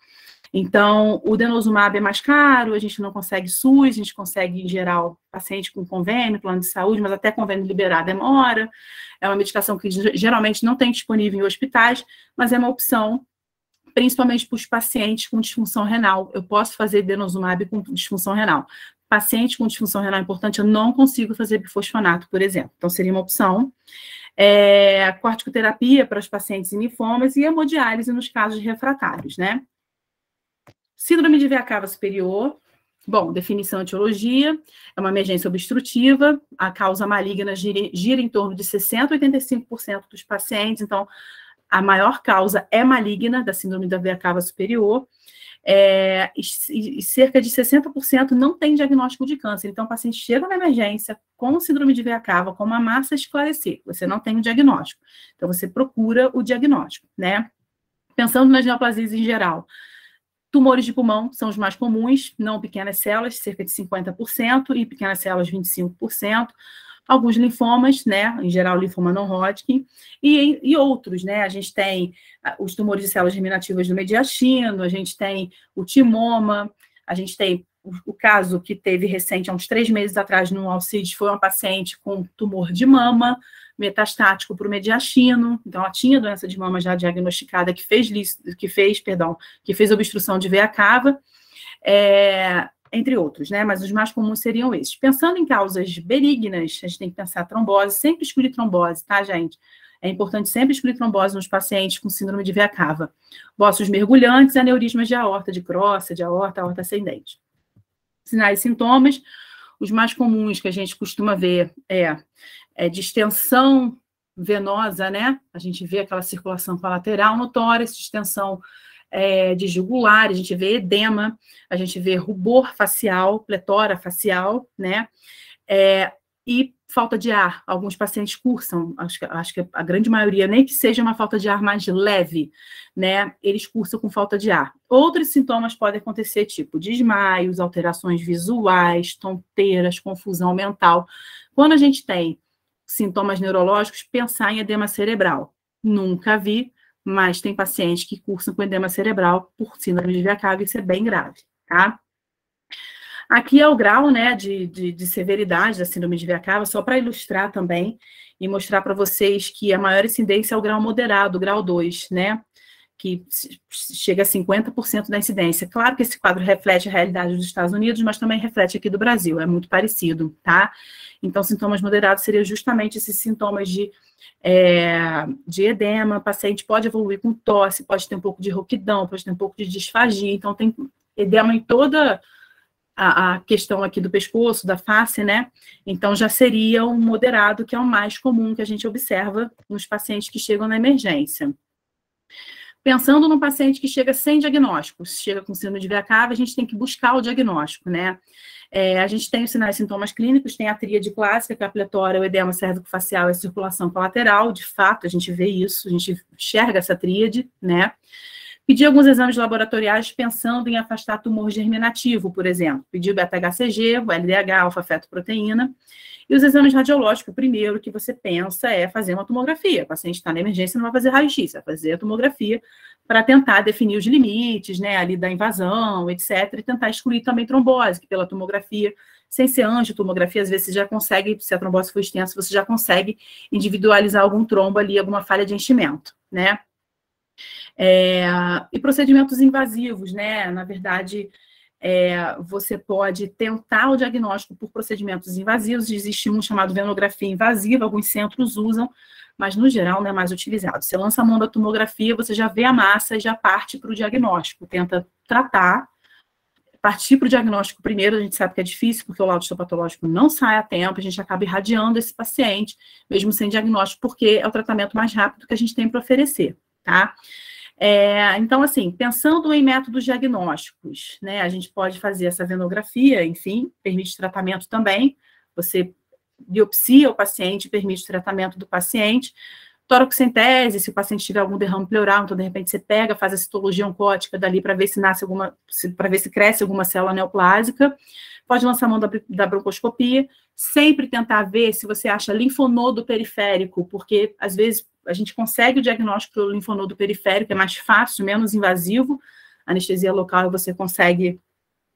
Então, o denosumab é mais caro, a gente não consegue SUS, a gente consegue, em geral, paciente com convênio, plano de saúde, mas até convênio liberar demora. É uma medicação que geralmente não tem disponível em hospitais, mas é uma opção, principalmente para os pacientes com disfunção renal. Eu posso fazer denosumab com disfunção renal. Paciente com disfunção renal importante, eu não consigo fazer bifosfonato, por exemplo. Então, seria uma opção. Corticoterapia para os pacientes em linfomas e hemodiálise nos casos refratários, né? Síndrome de veia cava superior, Bom, definição e etiologia, é uma emergência obstrutiva, a causa maligna gira em torno de 60% a 85% dos pacientes, então a maior causa é maligna da síndrome da veia cava superior, e cerca de 60% não tem diagnóstico de câncer. Então, o paciente chega na emergência com síndrome de veia cava, com uma massa a esclarecer, você não tem o diagnóstico. Então, você procura o diagnóstico, né? Pensando nas neoplasias em geral, tumores de pulmão são os mais comuns, não pequenas células, cerca de 50%, e pequenas células, 25%. Alguns linfomas, né, em geral linfoma não-Hodgkin, e outros, né, a gente tem os tumores de células germinativas do mediastino, a gente tem o timoma, a gente tem o caso que teve recente, há uns 3 meses atrás, no Alcides, foi uma paciente com tumor de mama, metastático para o mediastino, então ela tinha doença de mama já diagnosticada, que fez obstrução de veia cava, entre outros, né? Mas os mais comuns seriam esses. Pensando em causas benignas, a gente tem que pensar trombose, sempre escolher trombose, tá, gente? É importante sempre escolher trombose nos pacientes com síndrome de veia cava. Bossos mergulhantes, aneurismas de aorta, de crosta, de aorta ascendente. Sinais e sintomas, os mais comuns que a gente costuma ver é distensão venosa, né? A gente vê aquela circulação colateral no tórax, distensão de jugular, a gente vê edema, a gente vê rubor facial, pletora facial, né? E falta de ar. Alguns pacientes cursam, acho que a grande maioria, nem que seja uma falta de ar mais leve, né? Eles cursam com falta de ar. Outros sintomas podem acontecer, tipo desmaios, alterações visuais, tonteiras, confusão mental. Quando a gente tem sintomas neurológicos, pensar em edema cerebral. Nunca vi, mas tem pacientes que cursam com edema cerebral por síndrome de veia cava, isso é bem grave, tá? Aqui é o grau, né, de severidade da síndrome de veia cava, só para ilustrar também e mostrar para vocês que a maior incidência é o grau moderado, o grau 2, né, que chega a 50% da incidência. Claro que esse quadro reflete a realidade dos Estados Unidos, mas também reflete aqui do Brasil, é muito parecido, tá? Então, sintomas moderados seriam justamente esses sintomas de edema, o paciente pode evoluir com tosse, pode ter um pouco de rouquidão, pode ter um pouco de disfagia, então tem edema em toda a questão aqui do pescoço, da face, né? Então já seria um moderado, que é o mais comum que a gente observa nos pacientes que chegam na emergência. Pensando num paciente que chega sem diagnóstico, chega com síndrome de veia cava, a gente tem que buscar o diagnóstico, né? A gente tem os sinais e sintomas clínicos, tem a tríade clássica, que é a pletora, o edema cérvico-facial e a circulação colateral, de fato, a gente vê isso, a gente enxerga essa tríade, né? Pedir alguns exames laboratoriais pensando em afastar tumor germinativo, por exemplo. Pedir o beta-HCG, o LDH, alfa-fetoproteína. E os exames radiológicos, o primeiro que você pensa é fazer uma tomografia. O paciente está na emergência, não vai fazer raio-x, vai fazer a tomografia para tentar definir os limites, né, ali da invasão, etc., e tentar excluir também trombose, que pela tomografia, sem ser angiotomografia, às vezes você já consegue, se a trombose for extensa, você já consegue individualizar algum trombo ali, alguma falha de enchimento, né? E procedimentos invasivos, né? Na verdade, você pode tentar o diagnóstico por procedimentos invasivos. Existe um chamado venografia invasiva, alguns centros usam, mas no geral não é mais utilizado. Você lança a mão da tomografia, você já vê a massa e já parte para o diagnóstico. Tenta tratar, partir para o diagnóstico primeiro. A gente sabe que é difícil, porque o laudo histopatológico não sai a tempo, a gente acaba irradiando esse paciente, mesmo sem diagnóstico, porque é o tratamento mais rápido que a gente tem para oferecer, tá? Então, assim, pensando em métodos diagnósticos, né, a gente pode fazer essa venografia, enfim, permite tratamento também, você biopsia o paciente, permite o tratamento do paciente, toracocentese, se o paciente tiver algum derrame pleural, então, de repente, você pega, faz a citologia oncótica dali para ver se nasce para ver se cresce alguma célula neoplásica, pode lançar a mão da broncoscopia, sempre tentar ver se você acha linfonodo periférico, porque, às vezes, a gente consegue o diagnóstico pelo linfonodo periférico, é mais fácil, menos invasivo, anestesia local você consegue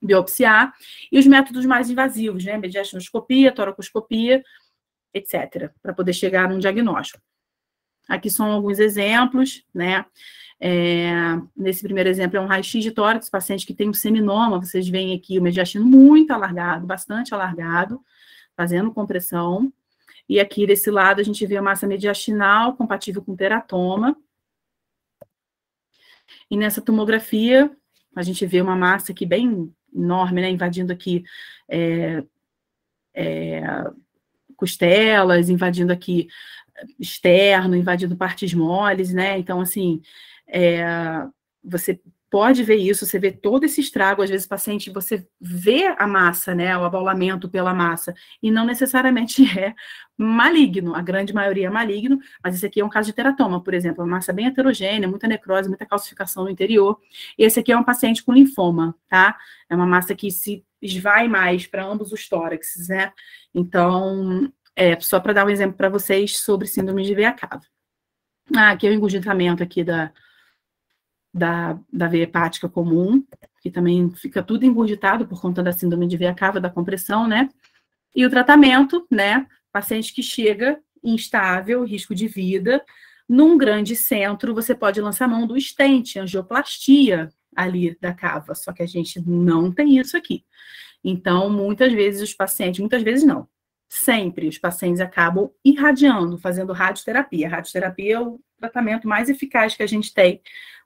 biopsiar, e os métodos mais invasivos, né, mediastinoscopia, toracoscopia, etc., para poder chegar num diagnóstico. Aqui são alguns exemplos, né, nesse primeiro exemplo é um raio-x de tórax, paciente que tem um seminoma, vocês veem aqui o mediastino muito alargado, bastante alargado, fazendo compressão, e aqui desse lado a gente vê a massa mediastinal compatível com teratoma, e nessa tomografia a gente vê uma massa aqui bem enorme, né, invadindo aqui costelas, invadindo aqui externo, invadindo partes moles, né? Então, assim, você pode ver isso, você vê todo esse estrago, às vezes o paciente, você vê a massa, né, o abaulamento pela massa, e não necessariamente é maligno, a grande maioria é maligno, mas esse aqui é um caso de teratoma, por exemplo, uma massa bem heterogênea, muita necrose, muita calcificação no interior, e esse aqui é um paciente com linfoma, tá? É uma massa que se esvai mais para ambos os tóraxes, né? Então, só para dar um exemplo para vocês sobre síndrome de veia cava. Aqui é o engurgitamento aqui da veia hepática comum, que também fica tudo engurgitado por conta da síndrome de veia cava, da compressão, né? E o tratamento, né? Paciente que chega instável, risco de vida, num grande centro, você pode lançar mão do stent, angioplastia ali da cava, só que a gente não tem isso aqui. Então, muitas vezes os pacientes, muitas vezes não, sempre os pacientes acabam irradiando, fazendo radioterapia. A radioterapia é o tratamento mais eficaz que a gente tem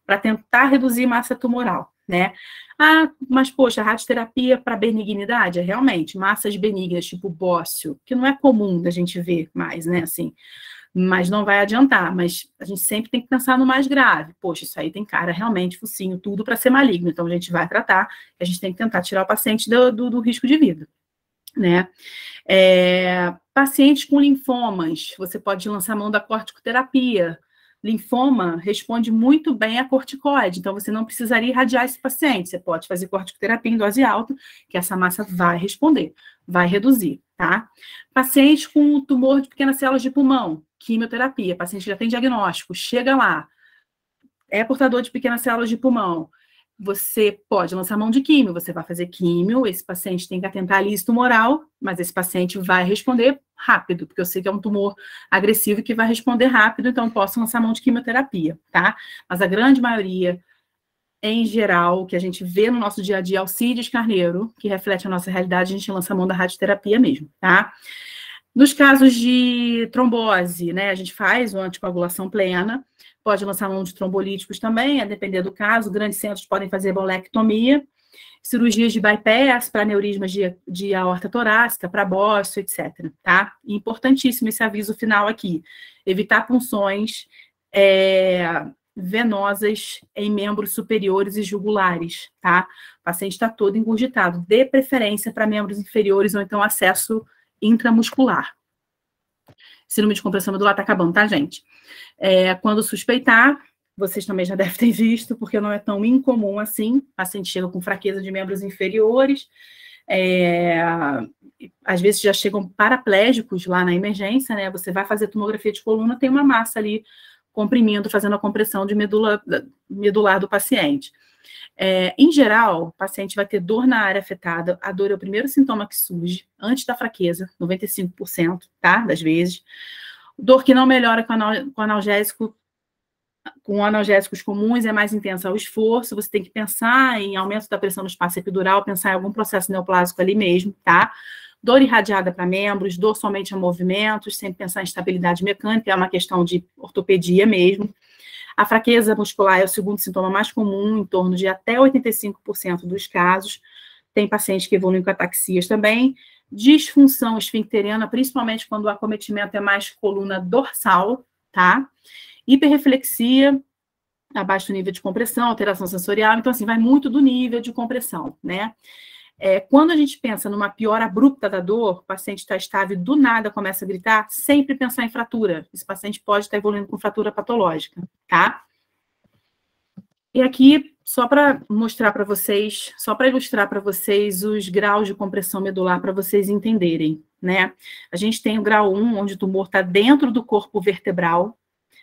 para tentar reduzir massa tumoral, né? Mas, poxa, radioterapia para benignidade, realmente, massas benignas, tipo bócio, que não é comum da gente ver mais, né, assim, mas não vai adiantar, mas a gente sempre tem que pensar no mais grave. Poxa, isso aí tem cara, realmente, focinho, tudo para ser maligno, então a gente vai tratar, a gente tem que tentar tirar o paciente do risco de vida, né? Pacientes com linfomas, você pode lançar mão da corticoterapia. Linfoma responde muito bem a corticoide, então você não precisaria irradiar esse paciente, você pode fazer corticoterapia em dose alta, que essa massa vai responder, vai reduzir, tá? Paciente com tumor de pequenas células de pulmão, quimioterapia, paciente já tem diagnóstico, chega lá, é portador de pequenas células de pulmão, você pode lançar mão de químio, você vai fazer químio, esse paciente tem que atentar a lise tumoral, mas esse paciente vai responder rápido, porque eu sei que é um tumor agressivo que vai responder rápido, então posso lançar mão de quimioterapia, tá? Mas a grande maioria, em geral, que a gente vê no nosso dia a dia, Alcides Carneiro, que reflete a nossa realidade, a gente lança mão da radioterapia mesmo, tá? Nos casos de trombose, né, a gente faz uma anticoagulação plena, pode lançar mão de trombolíticos também, a depender do caso, grandes centros podem fazer bolectomia, cirurgias de bypass para aneurismas de aorta torácica, para bócio, etc. Tá? Importantíssimo esse aviso final aqui. Evitar punções venosas em membros superiores e jugulares, tá? O paciente está todo engurgitado. Dê preferência para membros inferiores ou então acesso intramuscular. Síndrome de compressão medular está acabando, tá, gente? Quando suspeitar, vocês também já devem ter visto, porque não é tão incomum assim, o paciente chega com fraqueza de membros inferiores, às vezes já chegam paraplégicos lá na emergência, né? Você vai fazer tomografia de coluna, tem uma massa ali comprimindo, fazendo a compressão de medular do paciente. Em geral, o paciente vai ter dor na área afetada, a dor é o primeiro sintoma que surge, antes da fraqueza, 95%, tá? Das vezes. Dor que não melhora com analgésico, com analgésicos comuns, é mais intensa ao esforço, você tem que pensar em aumento da pressão no espaço epidural, pensar em algum processo neoplásico ali mesmo, tá? Dor irradiada para membros, dor somente a movimentos, sempre pensar em estabilidade mecânica, é uma questão de ortopedia mesmo. A fraqueza muscular é o segundo sintoma mais comum, em torno de até 85% dos casos. Tem pacientes que evoluem com ataxias também. Disfunção esfincteriana, principalmente quando o acometimento é mais coluna dorsal, tá? Hiperreflexia, abaixo do nível de compressão, alteração sensorial. Então, assim, vai muito do nível de compressão, né? Quando a gente pensa numa piora abrupta da dor, o paciente está estável e do nada começa a gritar, sempre pensar em fratura. Esse paciente pode estar evoluindo com fratura patológica, tá? E aqui, só para mostrar para vocês, só para ilustrar para vocês os graus de compressão medular, para vocês entenderem, né? A gente tem o grau 1, onde o tumor está dentro do corpo vertebral.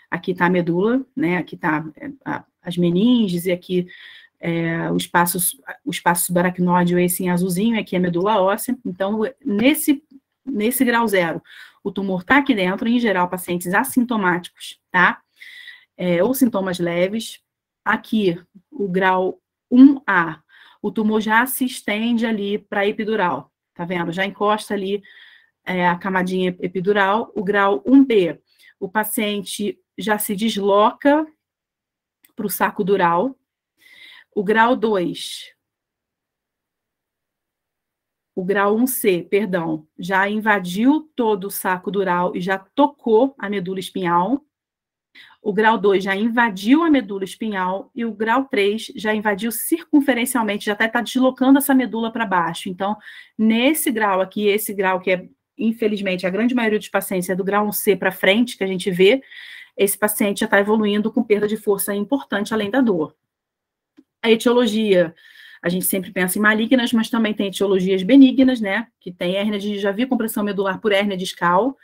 Aqui está a medula, né? Aqui está as meninges e aqui o espaço subaracnoide, esse em azulzinho, aqui é a medula óssea. Então, nesse grau 0, o tumor está aqui dentro, em geral, pacientes assintomáticos, tá? Ou sintomas leves. Aqui, o grau 1A, o tumor já se estende ali para a epidural, tá vendo? Já encosta ali a camadinha epidural. O grau 1B, o paciente já se desloca para o saco dural. O grau 2, o grau 1C, perdão, já invadiu todo o saco dural e já tocou a medula espinhal. O grau 2 já invadiu a medula espinhal e o grau 3 já invadiu circunferencialmente, já até está deslocando essa medula para baixo. Então, nesse grau aqui, esse grau que é, infelizmente, a grande maioria dos pacientes é do grau 1C para frente, que a gente vê, esse paciente já está evoluindo com perda de força importante, além da dor. A etiologia, a gente sempre pensa em malignas, mas também tem etiologias benignas, né? Que tem hérnia de, já vi compressão medular por hérnia discal,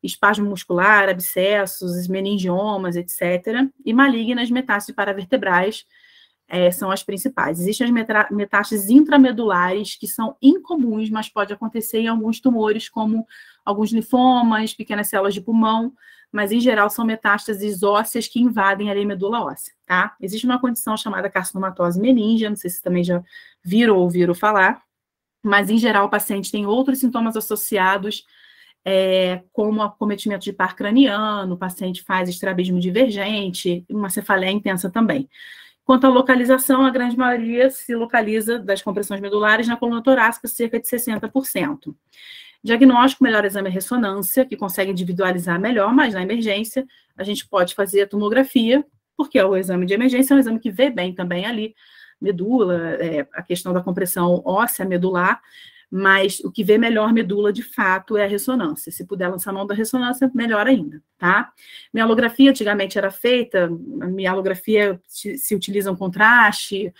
espasmo muscular, abscessos, meningiomas, etc. E malignas, metástases paravertebrais, são as principais. Existem as metástases intramedulares, que são incomuns, mas pode acontecer em alguns tumores, como alguns linfomas, pequenas células de pulmão, mas em geral são metástases ósseas que invadem a medula óssea, tá? Existe uma condição chamada carcinomatose meningea, não sei se também já viram ou ouviram falar, mas em geral o paciente tem outros sintomas associados, como acometimento de par craniano, o paciente faz estrabismo divergente, uma cefaleia intensa também. Quanto à localização, a grande maioria se localiza das compressões medulares na coluna torácica, cerca de 60%. Diagnóstico, melhor exame é ressonância, que consegue individualizar melhor, mas na emergência a gente pode fazer a tomografia, porque o exame de emergência é um exame que vê bem também ali, medula, a questão da compressão óssea medular, mas o que vê melhor medula, de fato, é a ressonância. Se puder lançar a mão da ressonância, melhor ainda, tá? Mielografia, antigamente era feita, a mielografia se utiliza um contraste,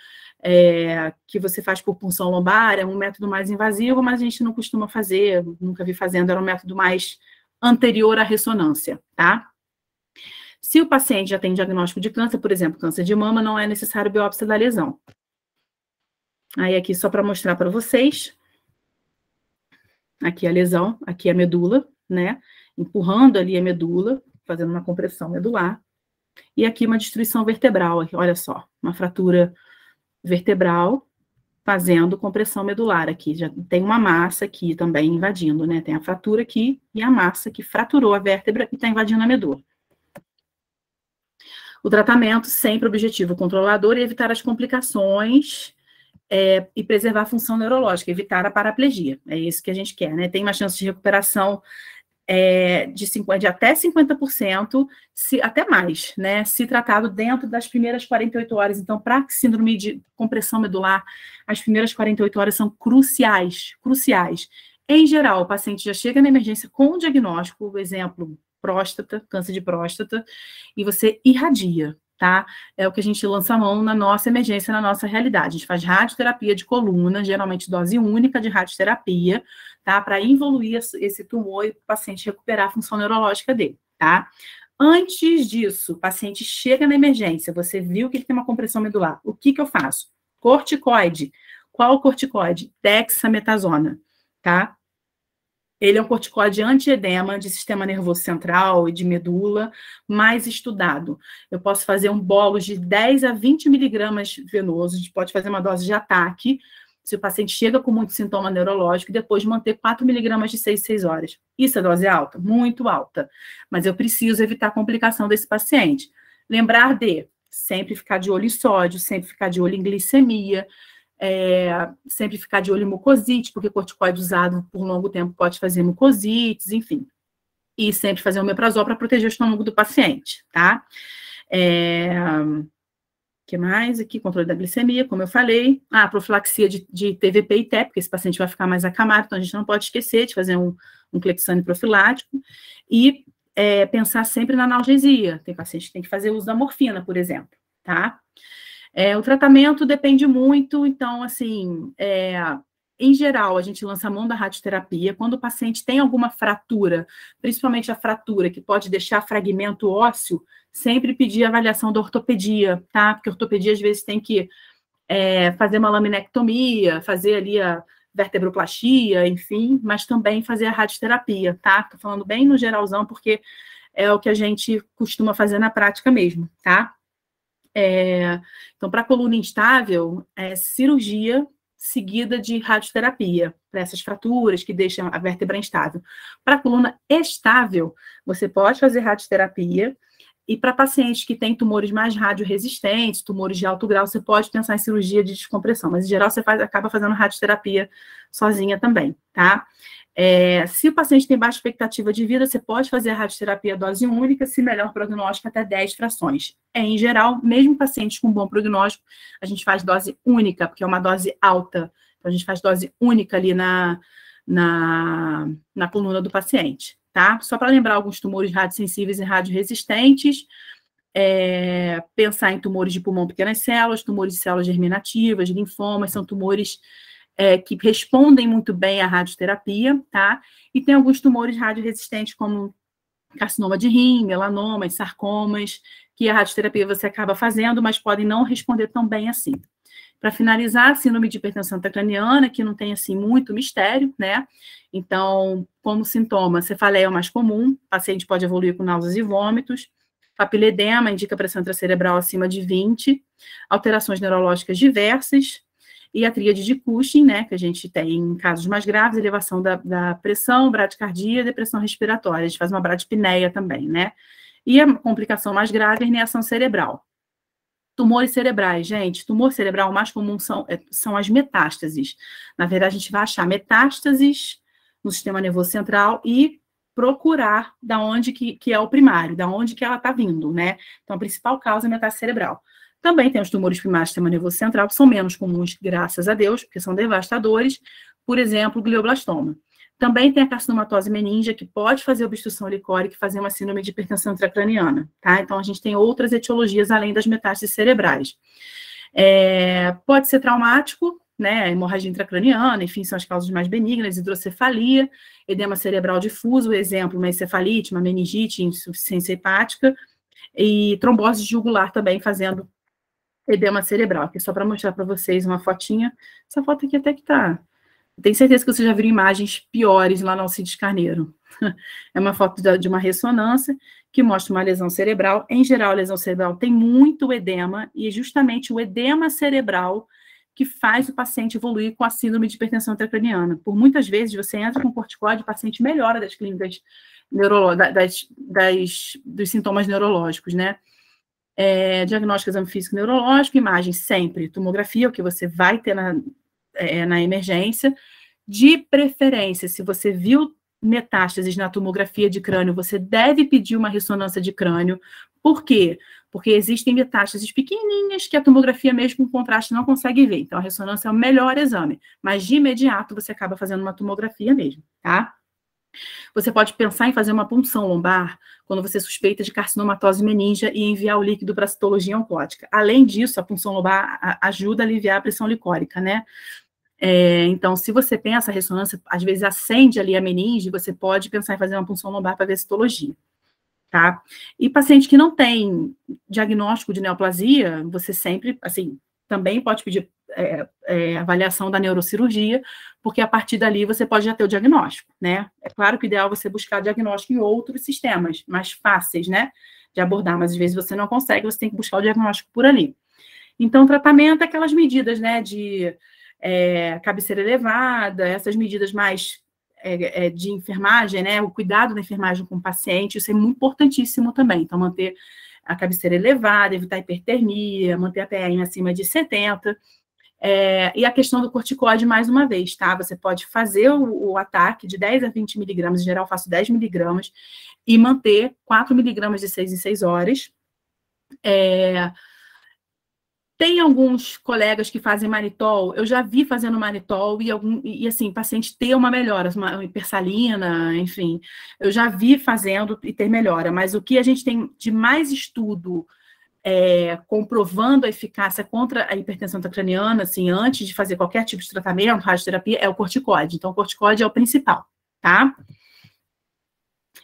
que você faz por punção lombar, é um método mais invasivo, mas a gente não costuma fazer, nunca vi fazendo, era um método mais anterior à ressonância, tá? Se o paciente já tem diagnóstico de câncer, por exemplo, câncer de mama, não é necessário biópsia da lesão. Aí aqui só para mostrar para vocês, aqui a lesão, aqui a medula, né? Empurrando ali a medula, fazendo uma compressão medular. E aqui uma destruição vertebral, aqui, olha só, uma fratura vertebral fazendo compressão medular aqui. Já tem uma massa aqui também invadindo, né? Tem a fratura aqui e a massa que fraturou a vértebra e está invadindo a medula. O tratamento sempre objetivo controlador e evitar as complicações e preservar a função neurológica, evitar a paraplegia. É isso que a gente quer, né? Tem uma chance de recuperação de até 50%, até mais, né? Se tratado dentro das primeiras 48 horas. Então, para síndrome de compressão medular, as primeiras 48 horas são cruciais, cruciais. Em geral, o paciente já chega na emergência com o diagnóstico, por exemplo, próstata, câncer de próstata, e você irradia, tá? É o que a gente lança a mão na nossa emergência, na nossa realidade. A gente faz radioterapia de coluna, geralmente dose única de radioterapia, tá? Para involuir esse tumor e o paciente recuperar a função neurológica dele, tá? Antes disso, o paciente chega na emergência, você viu que ele tem uma compressão medular, o que eu faço? Corticoide. Qual corticoide? Dexametasona, tá? Ele é um corticoide antiedema de sistema nervoso central e de medula, mais estudado. Eu posso fazer um bolus de 10 a 20 miligramas venoso, a gente pode fazer uma dose de ataque, se o paciente chega com muito sintoma neurológico, e depois manter 4 miligramas de 6 horas. Isso é dose alta? Muito alta. Mas eu preciso evitar a complicação desse paciente. Lembrar de sempre ficar de olho em sódio, sempre ficar de olho em glicemia, sempre ficar de olho em mucosite, porque corticoide usado por longo tempo pode fazer mucosites, enfim. E sempre fazer omeprazol para proteger o estômago do paciente, tá? Que mais aqui? Controle da glicemia, como eu falei. Profilaxia de TVP e TEP, porque esse paciente vai ficar mais acamado, então a gente não pode esquecer de fazer um clexane profilático. E pensar sempre na analgesia. Tem paciente que tem que fazer uso da morfina, por exemplo, tá? O tratamento depende muito, então, assim, em geral, a gente lança a mão da radioterapia. Quando o paciente tem alguma fratura, principalmente a fratura que pode deixar fragmento ósseo, sempre pedir avaliação da ortopedia, tá? Porque a ortopedia, às vezes, tem que fazer uma laminectomia, fazer ali a vertebroplastia, enfim, mas também fazer a radioterapia, tá? Tô falando bem no geralzão, porque é o que a gente costuma fazer na prática mesmo, tá? Então, para coluna instável, cirurgia seguida de radioterapia, para essas fraturas que deixam a vértebra instável. Para coluna estável, você pode fazer radioterapia E para pacientes que têm tumores mais radioresistentes, tumores de alto grau, você pode pensar em cirurgia de descompressão, mas em geral você acaba fazendo radioterapia sozinha também, tá? Se o paciente tem baixa expectativa de vida, você pode fazer a radioterapia dose única, se melhor prognóstico, até 10 frações. Em geral, mesmo pacientes com bom prognóstico, a gente faz dose única, porque é uma dose alta. Então, a gente faz dose única ali na coluna do paciente, tá? Só para lembrar alguns tumores radiosensíveis e radioresistentes, pensar em tumores de pulmão, pequenas células, tumores de células germinativas, linfomas, são tumores que respondem muito bem à radioterapia, tá? E tem alguns tumores radioresistentes, como carcinoma de rim, melanomas, sarcomas, que a radioterapia você acaba fazendo, mas podem não responder tão bem assim. Para finalizar, síndrome de hipertensão intracraniana, que não tem, assim, muito mistério, né? Então, como sintoma, cefaleia é o mais comum, o paciente pode evoluir com náuseas e vômitos, papiledema indica pressão intracerebral acima de 20, alterações neurológicas diversas, e a tríade de Cushing, né, que a gente tem em casos mais graves, elevação da pressão, bradicardia e depressão respiratória. A gente faz uma bradipneia também, né? E a complicação mais grave é a herniação cerebral. Tumores cerebrais, gente, tumor cerebral mais comum são as metástases. Na verdade, a gente vai achar metástases no sistema nervoso central e procurar da onde que é o primário, da onde que ela está vindo, né? Então, a principal causa é a metástase cerebral. Também tem os tumores primários do sistema nervoso central, que são menos comuns, graças a Deus, porque são devastadores. Por exemplo, o glioblastoma. Também tem a carcinomatose meningia, que pode fazer obstrução licórica e fazer uma síndrome de hipertensão intracraniana, tá? Então, a gente tem outras etiologias além das metástases cerebrais. Pode ser traumático, né? Hemorragia intracraniana, enfim, são as causas mais benignas, hidrocefalia, edema cerebral difuso, exemplo, uma encefalite, uma meningite, insuficiência hepática, e trombose jugular também fazendo edema cerebral. Aqui só para mostrar para vocês uma fotinha. Essa foto aqui até que tá... Tenho certeza que vocês já viram imagens piores lá no Alcides Carneiro. É uma foto de uma ressonância que mostra uma lesão cerebral. Em geral, a lesão cerebral tem muito edema, e é justamente o edema cerebral que faz o paciente evoluir com a síndrome de hipertensão intracraniana. Por muitas vezes, você entra com corticoide, o paciente melhora das clínicas dos sintomas neurológicos, né? Diagnóstico, exame físico neurológico, imagem sempre, tomografia, o que você vai ter na emergência. De preferência, se você viu metástases na tomografia de crânio, você deve pedir uma ressonância de crânio. Por quê? Porque existem metástases pequenininhas que a tomografia mesmo com contraste não consegue ver. Então, a ressonância é o melhor exame. Mas, de imediato, você acaba fazendo uma tomografia mesmo, tá? Você pode pensar em fazer uma punção lombar quando você suspeita de carcinomatose meningia e enviar o líquido para a citologia oncótica. Além disso, a punção lombar ajuda a aliviar a pressão licórica, né? Então, se você pensa, a ressonância às vezes acende ali a meninge, você pode pensar em fazer uma punção lombar para ver a citologia, tá? E paciente que não tem diagnóstico de neoplasia, você sempre, assim, também pode pedir avaliação da neurocirurgia, porque a partir dali você pode já ter o diagnóstico, né? É claro que o ideal é você buscar diagnóstico em outros sistemas, mais fáceis, né, de abordar, mas às vezes você não consegue, você tem que buscar o diagnóstico por ali. Então, o tratamento é aquelas medidas, né, de cabeceira elevada, essas medidas mais de enfermagem, né, o cuidado da enfermagem com o paciente, isso é muito importantíssimo também. Então, manter a cabeceira elevada, evitar hipertermia, manter a PM acima de 70, e a questão do corticoide, mais uma vez, tá? Você pode fazer o ataque de 10 a 20 miligramas, em geral eu faço 10 miligramas, e manter 4 miligramas de 6 em 6 horas. Tem alguns colegas que fazem manitol, eu já vi fazendo manitol e assim, paciente ter uma melhora, uma hipersalina, enfim, eu já vi fazendo e ter melhora, mas o que a gente tem de mais estudo comprovando a eficácia contra a hipertensão intracraniana, assim, antes de fazer qualquer tipo de tratamento, radioterapia, é o corticoide. Então, o corticoide é o principal, tá?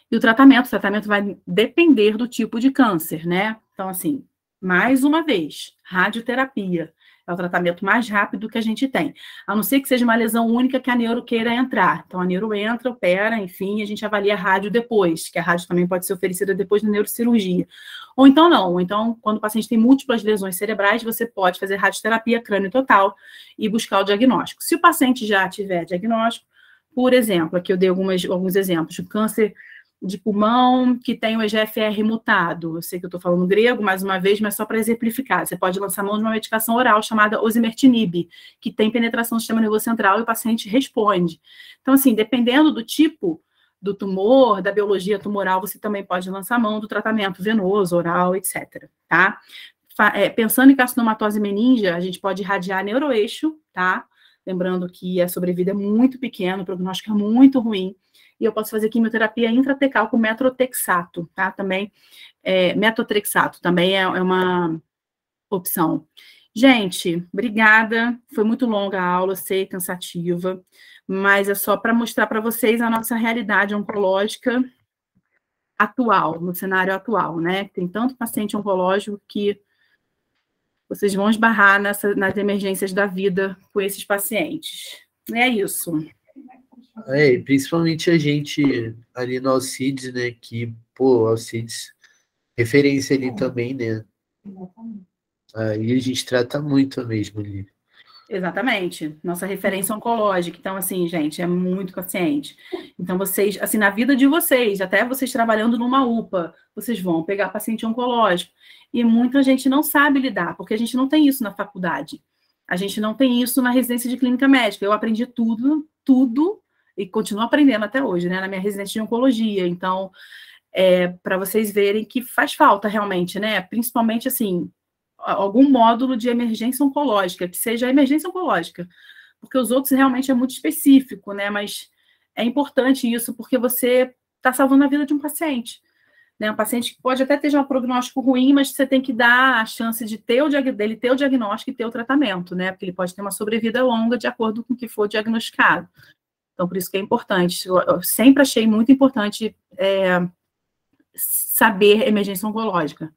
E o tratamento vai depender do tipo de câncer, né? Então, assim, mais uma vez, radioterapia é o tratamento mais rápido que a gente tem. A não ser que seja uma lesão única que a neuro queira entrar. Então, a neuro entra, opera, enfim, a gente avalia a rádio depois, que a rádio também pode ser oferecida depois da neurocirurgia. Ou então não. Ou então, quando o paciente tem múltiplas lesões cerebrais, você pode fazer radioterapia crânio total e buscar o diagnóstico. Se o paciente já tiver diagnóstico, por exemplo, aqui eu dei alguns exemplos, o câncer de pulmão que tem o EGFR mutado. Eu sei que eu estou falando grego, mais uma vez, mas só para exemplificar. Você pode lançar mão de uma medicação oral chamada osimertinib, que tem penetração no sistema nervoso central e o paciente responde. Então, assim, dependendo do tipo do tumor, da biologia tumoral, você também pode lançar mão do tratamento venoso, oral, etc. Tá? Pensando em carcinomatose meningia, a gente pode irradiar neuroeixo, tá? Lembrando que a sobrevida é muito pequena, o prognóstico é muito ruim. E eu posso fazer quimioterapia intratecal com metotrexato, tá? Também, metotrexato também é uma opção. Gente, obrigada. Foi muito longa a aula, sei, cansativa, mas é só para mostrar para vocês a nossa realidade oncológica atual, no cenário atual, né? Tem tanto paciente oncológico que vocês vão esbarrar nas emergências da vida com esses pacientes. É isso. Principalmente a gente ali no Alcides, né? Que, pô, Alcides, referência ali também, né? Aí a gente trata muito mesmo ali. Exatamente. Nossa referência oncológica. Então, assim, gente, é muito paciente. Então, vocês, assim, na vida de vocês, até vocês trabalhando numa UPA, vocês vão pegar paciente oncológico. E muita gente não sabe lidar, porque a gente não tem isso na faculdade. A gente não tem isso na residência de clínica médica. Eu aprendi tudo, e continuo aprendendo até hoje, né, na minha residência de oncologia. Então, para vocês verem que faz falta realmente, né? Principalmente, assim, algum módulo de emergência oncológica, que seja emergência oncológica, porque os outros realmente é muito específico, né? Mas é importante isso, porque você está salvando a vida de um paciente, né? Um paciente que pode até ter um prognóstico ruim, mas você tem que dar a chance de dele ter o diagnóstico e ter o tratamento, né? Porque ele pode ter uma sobrevida longa de acordo com o que for diagnosticado. Então, por isso que é importante. Eu sempre achei muito importante saber emergência oncológica.